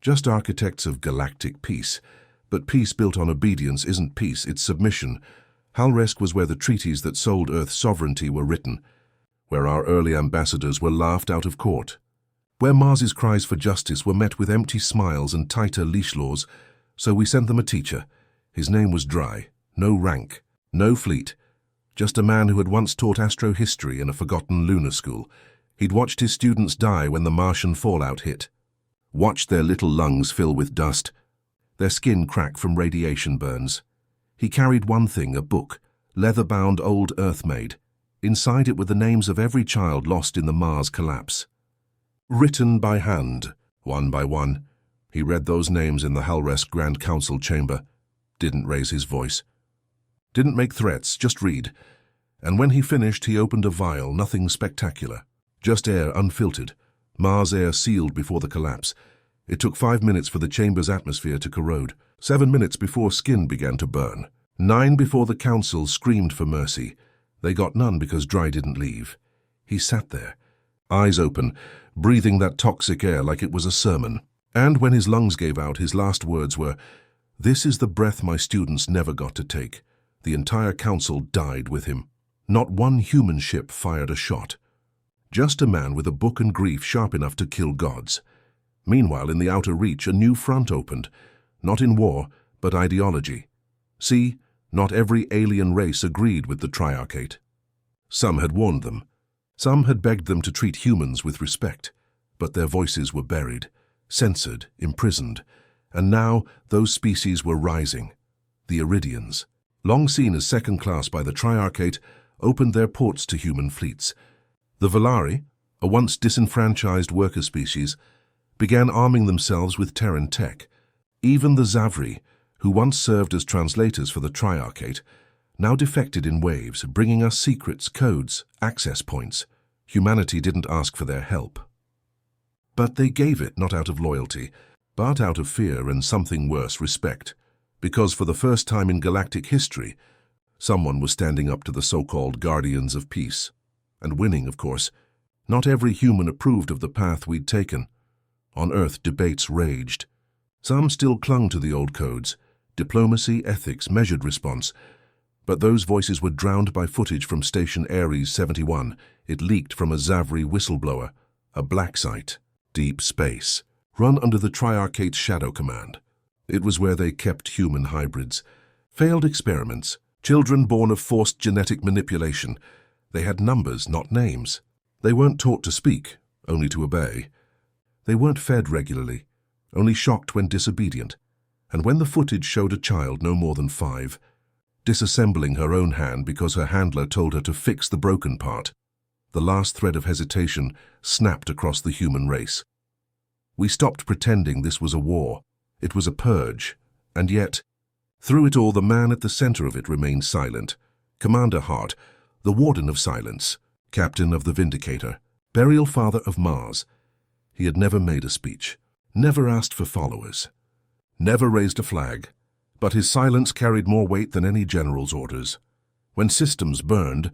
Just architects of galactic peace. But peace built on obedience isn't peace, it's submission. Halresk was where the treaties that sold Earth's sovereignty were written, where our early ambassadors were laughed out of court, where Mars's cries for justice were met with empty smiles and tighter leash laws. So we sent them a teacher. His name was Dry. No rank, no fleet. Just a man who had once taught astrohistory in a forgotten lunar school. He'd watched his students die when the Martian fallout hit. Watched their little lungs fill with dust, their skin crack from radiation burns. He carried one thing, a book, leather-bound old Earth-made. Inside it were the names of every child lost in the Mars collapse. Written by hand, one by one. He read those names in the Halresk Grand Council chamber. Didn't raise his voice. Didn't make threats, just read. And when he finished, he opened a vial, nothing spectacular. Just air, unfiltered. Mars air sealed before the collapse. It took 5 minutes for the chamber's atmosphere to corrode. 7 minutes before skin began to burn. 9 before the council screamed for mercy. They got none because Dry didn't leave. He sat there, eyes open, breathing that toxic air like it was a sermon. And when his lungs gave out, his last words were, "This is the breath my students never got to take." The entire council died with him. Not one human ship fired a shot. Just a man with a book and grief sharp enough to kill gods. Meanwhile, in the outer reach, a new front opened. Not in war, but ideology. See, not every alien race agreed with the Triarchate. Some had warned them. Some had begged them to treat humans with respect. But their voices were buried, censored, imprisoned. And now those species were rising. The Iridians, long seen as second class by the Triarchate, opened their ports to human fleets. The Valari, a once disenfranchised worker species, began arming themselves with Terran tech. Even the Zavri, who once served as translators for the Triarchate, now defected in waves, bringing us secrets, codes, access points. Humanity didn't ask for their help. But they gave it not out of loyalty, but out of fear and something worse, respect. Because for the first time in galactic history, someone was standing up to the so-called guardians of peace. And winning, of course. Not every human approved of the path we'd taken. On Earth, debates raged. Some still clung to the old codes, diplomacy, ethics, measured response. But those voices were drowned by footage from Station Ares 71. It leaked from a Zavri whistleblower, a black site, deep space, run under the Triarchate's Shadow Command. It was where they kept human hybrids. Failed experiments, children born of forced genetic manipulation. They had numbers, not names. They weren't taught to speak, only to obey. They weren't fed regularly, only shocked when disobedient. And when the footage showed a child no more than 5, disassembling her own hand because her handler told her to fix the broken part, the last thread of hesitation snapped across the human race. We stopped pretending this was a war. It was a purge. And yet, through it all, the man at the center of it remained silent. Commander Hart, the Warden of Silence, Captain of the Vindicator, Burial Father of Mars. He had never made a speech, never asked for followers, never raised a flag, but his silence carried more weight than any general's orders. When systems burned,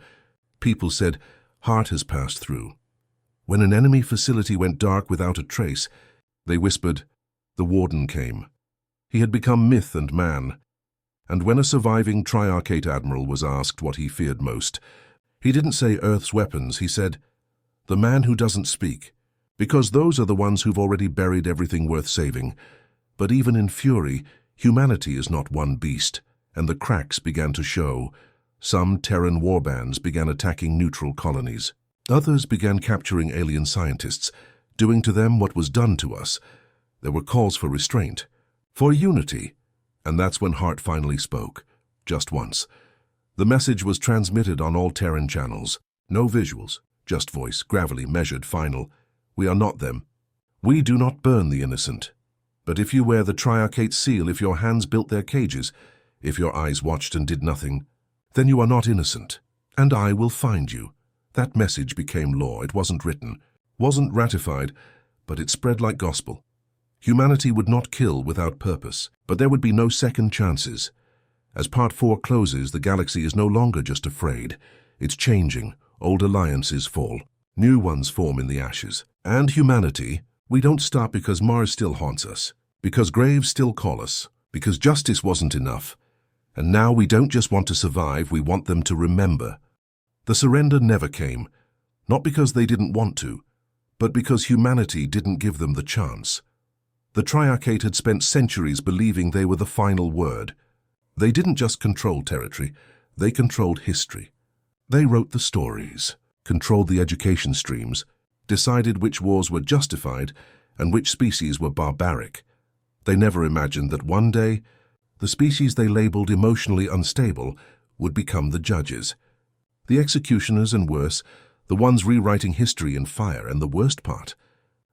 people said, "Hart has passed through." When an enemy facility went dark without a trace, they whispered, "The Warden came." He had become myth and man. And when a surviving Triarchate admiral was asked what he feared most, he didn't say Earth's weapons, he said, "The man who doesn't speak." Because those are the ones who've already buried everything worth saving. But even in fury, humanity is not one beast, and the cracks began to show. Some Terran warbands began attacking neutral colonies. Others began capturing alien scientists, doing to them what was done to us. There were calls for restraint, for unity, and that's when Hart finally spoke, just once. The message was transmitted on all Terran channels. No visuals, just voice, gravelly, measured, final. We are not them. We do not burn the innocent. But if you wear the Triarchate seal, if your hands built their cages, if your eyes watched and did nothing, then you are not innocent, and I will find you. That message became law. It wasn't written, wasn't ratified, but it spread like gospel. Humanity would not kill without purpose, but there would be no second chances. As Part 4 closes, the galaxy is no longer just afraid. It's changing. Old alliances fall. New ones form in the ashes. And humanity, we don't stop because Mars still haunts us, because graves still call us, because justice wasn't enough. And now we don't just want to survive, we want them to remember. The surrender never came, not because they didn't want to, but because humanity didn't give them the chance. The Triarchate had spent centuries believing they were the final word. They didn't just control territory, they controlled history. They wrote the stories, controlled the education streams, decided which wars were justified and which species were barbaric. They never imagined that one day, the species they labeled emotionally unstable would become the judges. The executioners and worse, the ones rewriting history in fire. And the worst part,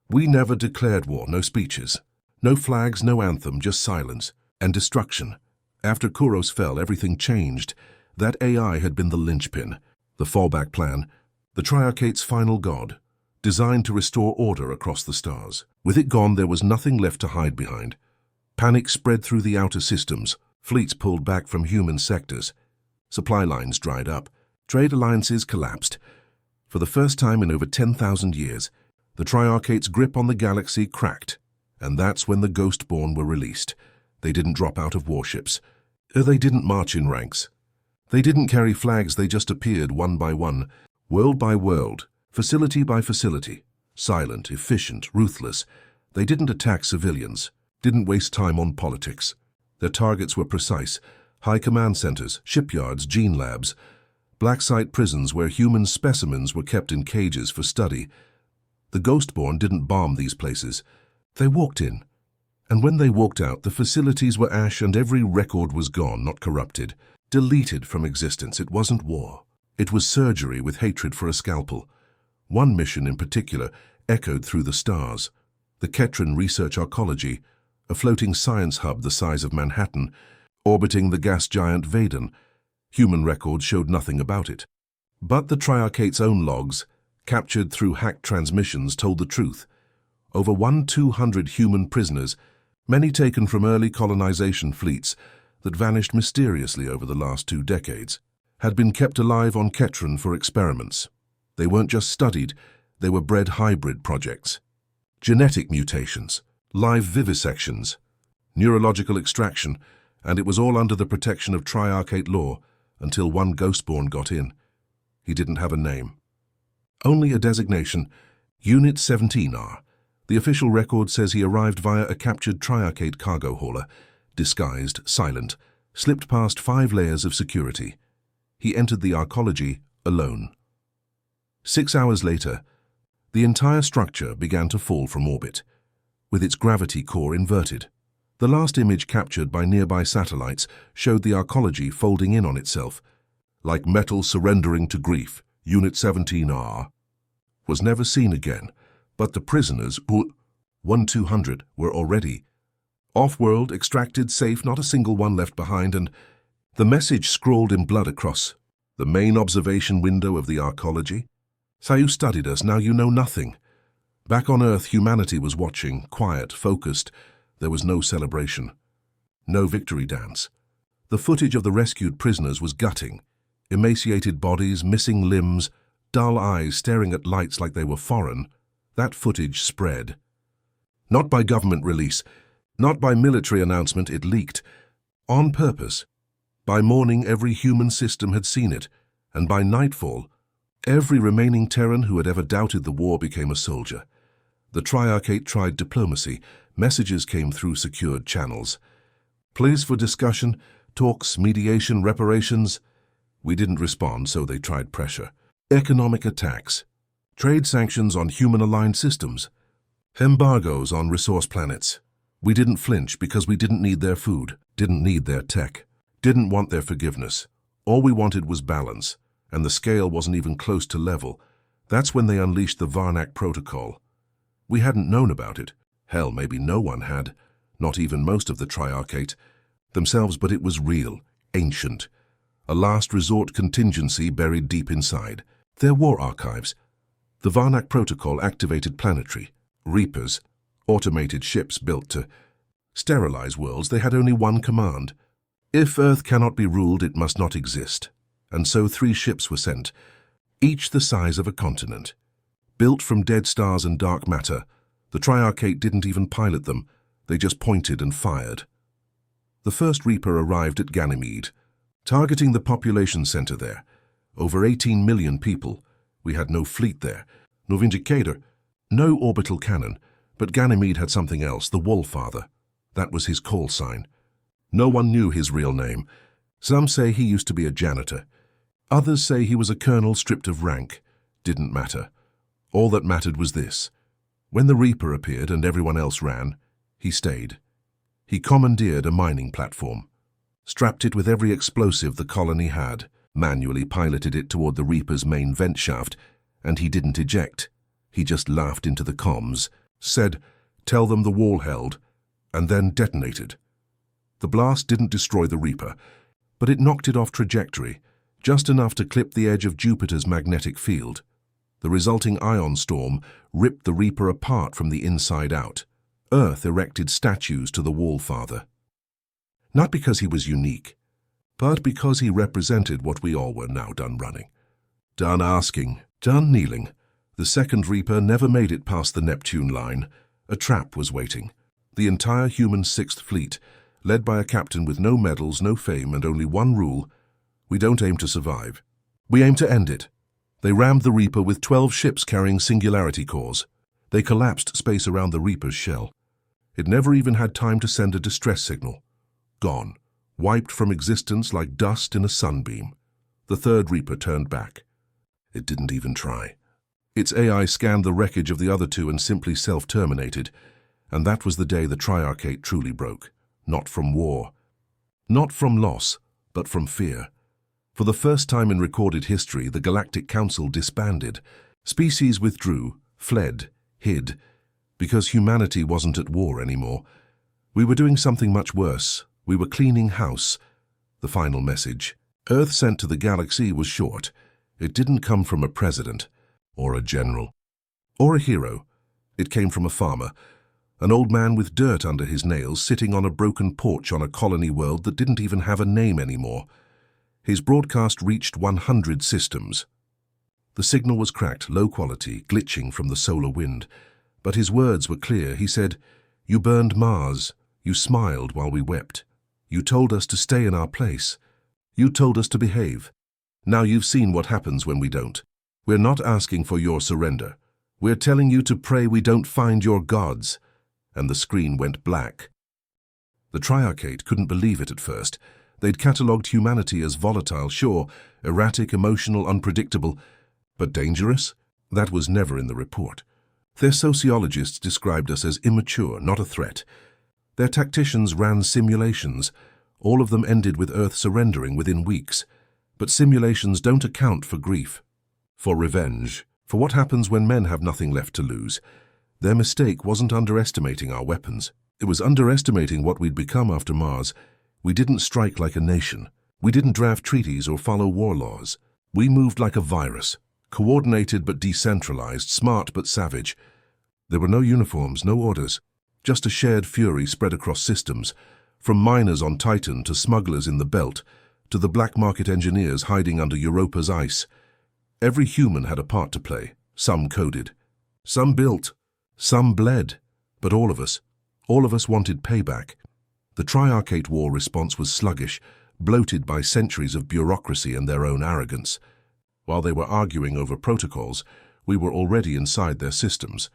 we never declared war, no speeches, no flags, no anthem, just silence and destruction. After Kuros fell, everything changed. That AI had been the linchpin, the fallback plan, the Triarchate's final god. designed to restore order across the stars. With it gone, there was nothing left to hide behind. Panic spread through the outer systems, fleets pulled back from human sectors. Supply lines dried up, trade alliances collapsed. For the first time in over 10,000 years, the Triarchate's grip on the galaxy cracked, and that's when the Ghostborn were released. They didn't drop out of warships. They didn't march in ranks. They didn't carry flags, they just appeared one by one, world by world, facility by facility. Silent, efficient, ruthless. They didn't attack civilians, didn't waste time on politics. Their targets were precise: high command centers, shipyards, gene labs, black site prisons where human specimens were kept in cages for study. The Ghostborn didn't bomb these places. They walked in. And when they walked out, the facilities were ash and every record was gone, not corrupted, deleted from existence. It wasn't war. It was surgery with hatred for a scalpel. One mission in particular echoed through the stars. The Ketran Research Arcology, a floating science hub the size of Manhattan, orbiting the gas giant Vaden. Human records showed nothing about it. But the Triarchate's own logs, captured through hacked transmissions, told the truth. Over 200 human prisoners, many taken from early colonization fleets that vanished mysteriously over the last 2 decades, had been kept alive on Ketran for experiments. They weren't just studied, they were bred hybrid projects. Genetic mutations, live vivisections, neurological extraction, and it was all under the protection of Triarchate law until one Ghostborn got in. He didn't have a name. Only a designation, Unit 17R. The official record says he arrived via a captured Triarchate cargo hauler, disguised, silent, slipped past 5 layers of security. He entered the arcology alone. 6 hours later, the entire structure began to fall from orbit, with its gravity core inverted. The last image captured by nearby satellites showed the arcology folding in on itself, like metal surrendering to grief. Unit 17R was never seen again, but the prisoners, 200, were already off-world, extracted, safe, not a single one left behind, and the message scrawled in blood across the main observation window of the arcology. So you studied us, now you know nothing. Back on Earth, humanity was watching, quiet, focused. There was no celebration, no victory dance. The footage of the rescued prisoners was gutting. Emaciated bodies, missing limbs, dull eyes staring at lights like they were foreign. That footage spread. Not by government release, not by military announcement, it leaked. On purpose. By morning, every human system had seen it, and by nightfall, every remaining Terran who had ever doubted the war became a soldier. The Triarchate tried diplomacy. Messages came through secured channels. Pleas for discussion, talks, mediation, reparations. We didn't respond, so they tried pressure. Economic attacks. Trade sanctions on human-aligned systems. Embargoes on resource planets. We didn't flinch because we didn't need their food, didn't need their tech, didn't want their forgiveness. All we wanted was balance, and the scale wasn't even close to level. That's when they unleashed the Varnak Protocol. We hadn't known about it. Hell, maybe no one had, not even most of the Triarchate themselves, but it was real, ancient. A last resort contingency buried deep inside. Their war archives. The Varnak Protocol activated planetary, Reapers, automated ships built to sterilize worlds. They had only one command. If Earth cannot be ruled, it must not exist. And so 3 ships were sent, each the size of a continent. Built from dead stars and dark matter, the Triarchate didn't even pilot them. They just pointed and fired. The first Reaper arrived at Ganymede, targeting the population center there. Over 18 million people. We had no fleet there, no Vindicator, no orbital cannon, but Ganymede had something else, the Wallfather. That was his call sign. No one knew his real name. Some say he used to be a janitor. Others say he was a colonel stripped of rank. Didn't matter. All that mattered was this. When the Reaper appeared and everyone else ran, he stayed. He commandeered a mining platform, strapped it with every explosive the colony had, manually piloted it toward the Reaper's main vent shaft, and he didn't eject. He just laughed into the comms, said, "Tell them the wall held," and then detonated. The blast didn't destroy the Reaper, but it knocked it off trajectory, just enough to clip the edge of Jupiter's magnetic field. The resulting ion storm ripped the Reaper apart from the inside out. Earth erected statues to the Wallfather. Not because he was unique, but because he represented what we all were now done running. Done asking, done kneeling. The second Reaper never made it past the Neptune line. A trap was waiting. The entire human Sixth Fleet, led by a captain with no medals, no fame, and only one rule: we don't aim to survive. We aim to end it. They rammed the Reaper with 12 ships carrying singularity cores. They collapsed space around the Reaper's shell. It never even had time to send a distress signal. Gone, wiped from existence like dust in a sunbeam. The third Reaper turned back. It didn't even try. Its AI scanned the wreckage of the other two and simply self-terminated. And that was the day the Triarchate truly broke. Not from war. Not from loss, but from fear. For the first time in recorded history, the Galactic Council disbanded. Species withdrew, fled, hid, because humanity wasn't at war anymore. We were doing something much worse. We were cleaning house. The final message Earth sent to the galaxy was short. It didn't come from a president, or a general, or a hero. It came from a farmer, an old man with dirt under his nails sitting on a broken porch on a colony world that didn't even have a name anymore. His broadcast reached 100 systems. The signal was cracked, low quality, glitching from the solar wind. But his words were clear. He said, "You burned Mars. You smiled while we wept. You told us to stay in our place. You told us to behave. Now you've seen what happens when we don't. We're not asking for your surrender. We're telling you to pray we don't find your gods." And the screen went black. The Triarchate couldn't believe it at first. They'd catalogued humanity as volatile, sure, erratic, emotional, unpredictable, but dangerous? That was never in the report. Their sociologists described us as immature, not a threat. Their tacticians ran simulations. All of them ended with Earth surrendering within weeks. But simulations don't account for grief, for revenge, for what happens when men have nothing left to lose. Their mistake wasn't underestimating our weapons. It was underestimating what we'd become after Mars. We didn't strike like a nation. We didn't draft treaties or follow war laws. We moved like a virus, coordinated but decentralized, smart but savage. There were no uniforms, no orders, just a shared fury spread across systems, from miners on Titan to smugglers in the Belt, to the black market engineers hiding under Europa's ice. Every human had a part to play. Some coded, some built, some bled, but all of us wanted payback. The Triarchate War response was sluggish, bloated by centuries of bureaucracy and their own arrogance. While they were arguing over protocols, we were already inside their systems.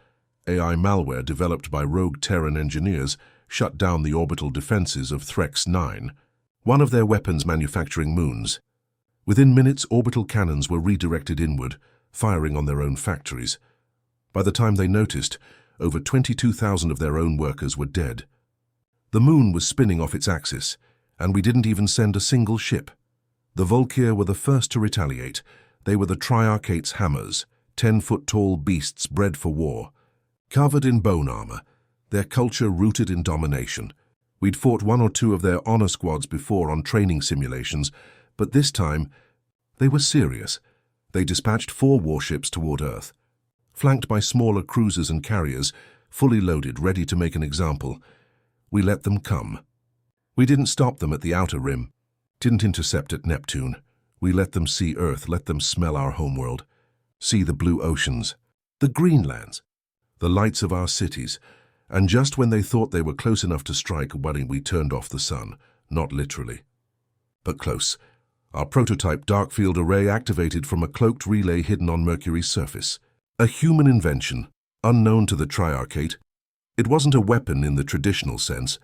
AI malware developed by rogue Terran engineers shut down the orbital defenses of Threx 9, one of their weapons manufacturing moons. Within minutes, orbital cannons were redirected inward, firing on their own factories. By the time they noticed, over 22,000 of their own workers were dead. The moon was spinning off its axis, and we didn't even send a single ship. The Volkir were the first to retaliate. They were the Triarchate's hammers, 10-foot-tall beasts bred for war. Covered in bone armor, their culture rooted in domination. We'd fought one or two of their honor squads before on training simulations, but this time, they were serious. They dispatched 4 warships toward Earth. Flanked by smaller cruisers and carriers, fully loaded, ready to make an example. We let them come. We didn't stop them at the outer rim, didn't intercept at Neptune. We let them see Earth, let them smell our homeworld, see the blue oceans, the green lands, the lights of our cities, and just when they thought they were close enough to strike, we turned off the sun, not literally, but close. Our prototype dark field array activated from a cloaked relay hidden on Mercury's surface. A human invention, unknown to the Triarchate. It wasn't a weapon in the traditional sense.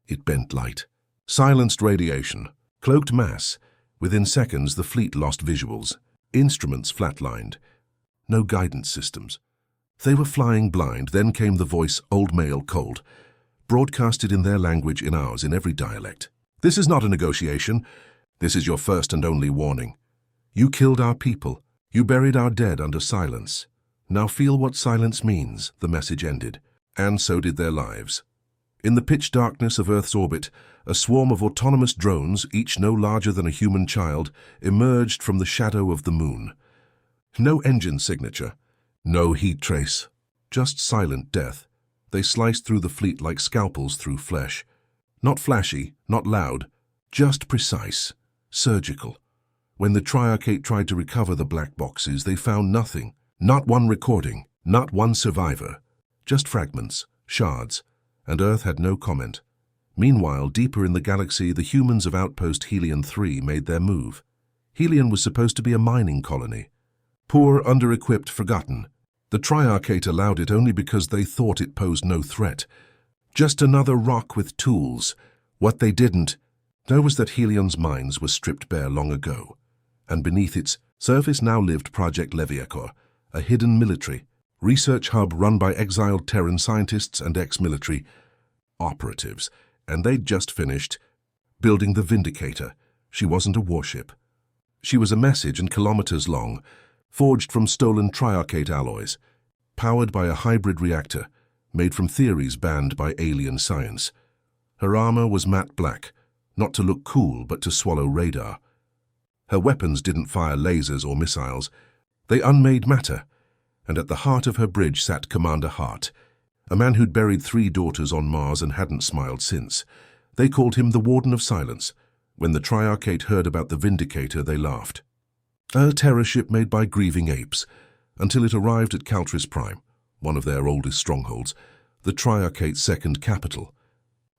It bent light, silenced radiation, cloaked mass. Within seconds, the fleet lost visuals, instruments flatlined. No guidance systems. They were flying blind. Then came the voice, old male cold, broadcasted in their language, in ours, in every dialect. "This is not a negotiation. This is your first and only warning. You killed our people. You buried our dead under silence. Now feel what silence means," the message ended. And so did their lives. In the pitch darkness of Earth's orbit, a swarm of autonomous drones, each no larger than a human child, emerged from the shadow of the moon. No engine signature, no heat trace, just silent death. They sliced through the fleet like scalpels through flesh. Not flashy, not loud, just precise, surgical. When the Triarchate tried to recover the black boxes, they found nothing. Not one recording, not one survivor. Just fragments, shards, and Earth had no comment. Meanwhile, deeper in the galaxy, the humans of Outpost Helion 3 made their move. Helion was supposed to be a mining colony. Poor, under-equipped, forgotten. The Triarchate allowed it only because they thought it posed no threat. Just another rock with tools. What they didn't know was that Helion's mines were stripped bare long ago, and beneath its surface now lived Project Leviacor, a hidden military research hub run by exiled Terran scientists and ex-military operatives. And they'd just finished building the Vindicator. She wasn't a warship. She was a message and kilometers long, forged from stolen Triarchate alloys, powered by a hybrid reactor made from theories banned by alien science. Her armor was matte black, not to look cool but to swallow radar. Her weapons didn't fire lasers or missiles. They unmade matter, and at the heart of her bridge sat Commander Hart, a man who'd buried 3 daughters on Mars and hadn't smiled since. They called him the Warden of Silence. When the Triarchate heard about the Vindicator, they laughed. A terror ship made by grieving apes, until it arrived at Caltris Prime, one of their oldest strongholds, the Triarchate's second capital,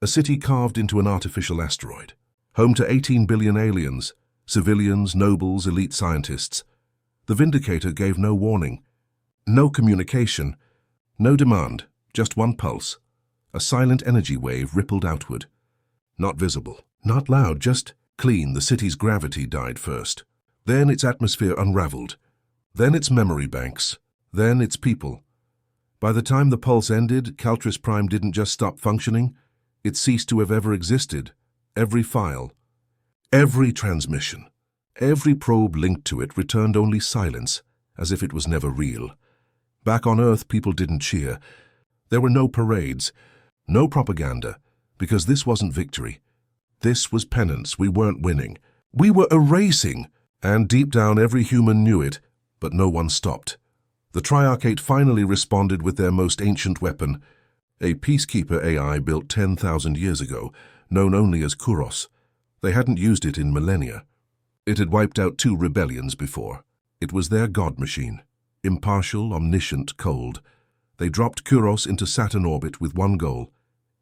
a city carved into an artificial asteroid, home to 18 billion aliens, civilians, nobles, elite scientists. The Vindicator gave no warning, no communication, no demand, just one pulse. A silent energy wave rippled outward. Not visible, not loud, just clean. The city's gravity died first. Then its atmosphere unraveled. Then its memory banks. Then its people. By the time the pulse ended, Caltris Prime didn't just stop functioning. It ceased to have ever existed. Every file, every transmission, every probe linked to it returned only silence, as if it was never real. Back on Earth, people didn't cheer. There were no parades, no propaganda, because this wasn't victory. This was penance. We weren't winning. We were erasing, and deep down every human knew it, but no one stopped. The Triarchate finally responded with their most ancient weapon, a peacekeeper AI built 10,000 years ago, known only as Kuros. They hadn't used it in millennia. It had wiped out 2 rebellions before. It was their god machine, impartial, omniscient, cold. They dropped Kuros into Saturn orbit with one goal: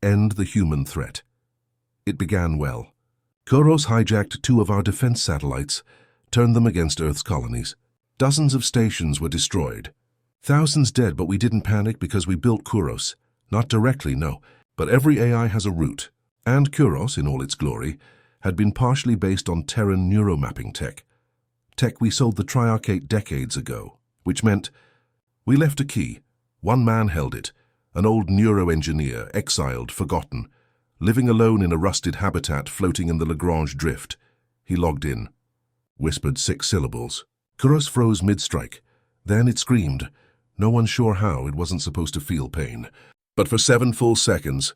end the human threat. It began well. Kuros hijacked 2 of our defense satellites, turned them against Earth's colonies. Dozens of stations were destroyed. Thousands dead, but we didn't panic because we built Kuros. Not directly, no, but every AI has a root. And Kuros, in all its glory, had been partially based on Terran neuromapping tech. Tech we sold the Triarchate decades ago, which meant we left a key. One man held it, an old neuroengineer, exiled, forgotten, living alone in a rusted habitat floating in the Lagrange drift. He logged in, whispered 6 syllables. Kuros froze mid-strike. Then it screamed. No one sure how. It wasn't supposed to feel pain. But for 7 full seconds,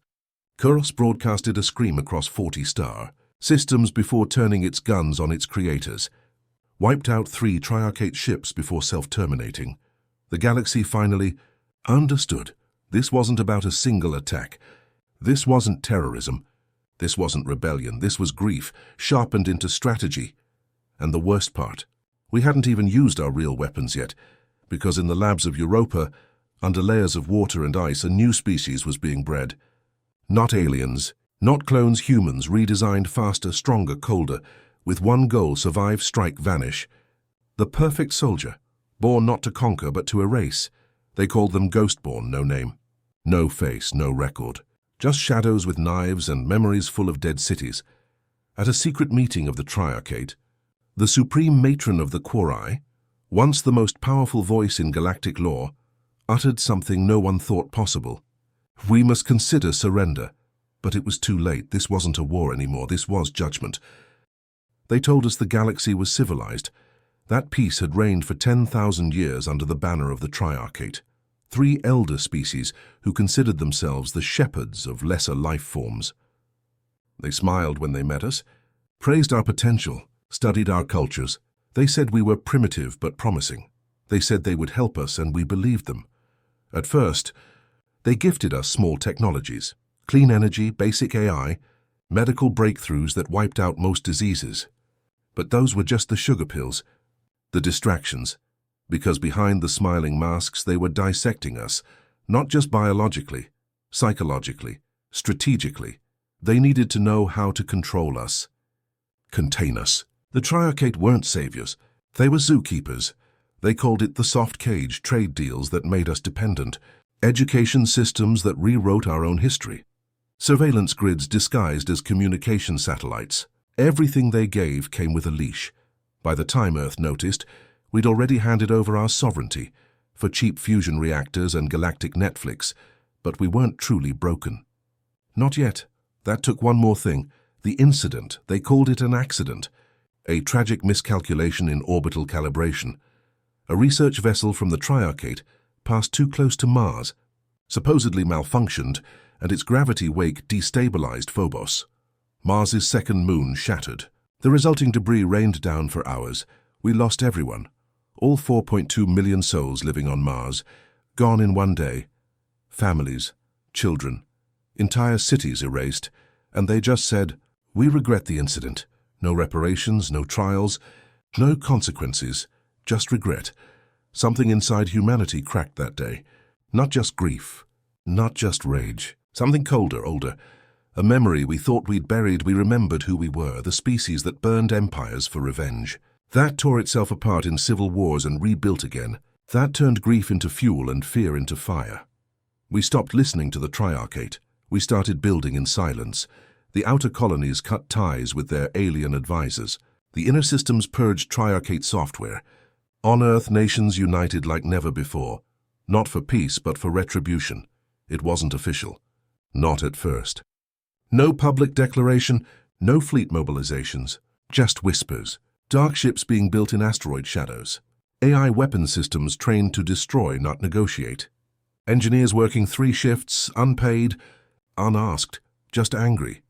Kuros broadcasted a scream across 40 star systems before turning its guns on its creators. Wiped out 3 Triarchate ships before self-terminating. The galaxy finally understood. This wasn't about a single attack. This wasn't terrorism. This wasn't rebellion. This was grief, sharpened into strategy. And the worst part, we hadn't even used our real weapons yet, because in the labs of Europa, under layers of water and ice, a new species was being bred. Not aliens, not clones, humans, redesigned faster, stronger, colder, with one goal: survive, strike, vanish. The perfect soldier, born not to conquer but to erase. They called them Ghostborn, no name, no face, no record. Just shadows with knives and memories full of dead cities. At a secret meeting of the Triarchate, the supreme matron of the Quori, once the most powerful voice in galactic lore, uttered something no one thought possible. We must consider surrender. But it was too late. This wasn't a war anymore. This was judgment. They told us the galaxy was civilized. That peace had reigned for 10,000 years under the banner of the Triarchate. 3 elder species who considered themselves the shepherds of lesser life forms. They smiled when they met us, praised our potential, studied our cultures. They said we were primitive but promising. They said they would help us, and we believed them. At first, they gifted us small technologies, clean energy, basic AI, medical breakthroughs that wiped out most diseases. But those were just the sugar pills, the distractions, because behind the smiling masks they were dissecting us, not just biologically, psychologically, strategically. They needed to know how to control us, contain us. The Triarchate weren't saviors. They were zookeepers. They called it the soft cage, trade deals that made us dependent, education systems that rewrote our own history, surveillance grids disguised as communication satellites. Everything they gave came with a leash. By the time Earth noticed, we'd already handed over our sovereignty for cheap fusion reactors and galactic Netflix, but we weren't truly broken. Not yet. That took one more thing. The incident. They called it an accident. A tragic miscalculation in orbital calibration. A research vessel from the Triarchate passed too close to Mars, supposedly malfunctioned, and its gravity wake destabilized Phobos. Mars's second moon shattered. The resulting debris rained down for hours. We lost everyone. All 4.2 million souls living on Mars, gone in one day. Families, children, entire cities erased, and they just said, "We regret the incident." No reparations, no trials, no consequences, just regret. Something inside humanity cracked that day. Not just grief, not just rage. Something colder, older. A memory we thought we'd buried. We remembered who we were, the species that burned empires for revenge. That tore itself apart in civil wars and rebuilt again. That turned grief into fuel and fear into fire. We stopped listening to the Triarchate. We started building in silence. The outer colonies cut ties with their alien advisors. The inner systems purged Triarchate software. On Earth, nations united like never before. Not for peace, but for retribution. It wasn't official. Not at first. No public declaration, no fleet mobilizations. Just whispers. Dark ships being built in asteroid shadows. AI weapon systems trained to destroy, not negotiate. Engineers working 3 shifts, unpaid, unasked, just angry.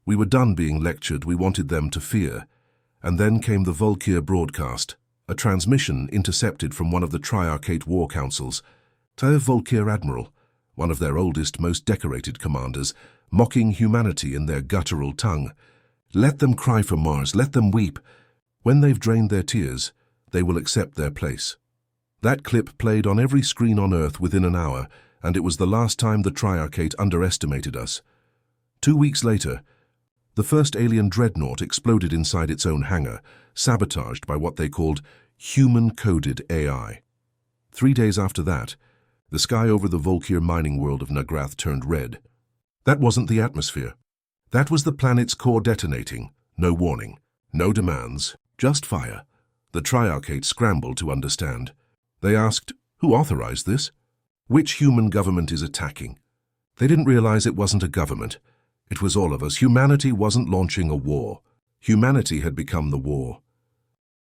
We were done being lectured. We wanted them to fear. And then came the Volkir broadcast, a transmission intercepted from one of the Triarchate war councils. To Volkir Admiral, one of their oldest, most decorated commanders, mocking humanity in their guttural tongue. Let them cry for Mars, let them weep. When they've drained their tears, they will accept their place. That clip played on every screen on Earth within an hour, and it was the last time the Triarchate underestimated us. 2 weeks later, the first alien dreadnought exploded inside its own hangar, sabotaged by what they called human-coded AI. 3 days after that, the sky over the Volkir mining world of Nagrath turned red. That wasn't the atmosphere. That was the planet's core detonating. No warning, no demands, just fire. The Triarchate scrambled to understand. They asked, who authorized this? Which human government is attacking? They didn't realize it wasn't a government. It was all of us. Humanity wasn't launching a war. Humanity had become the war.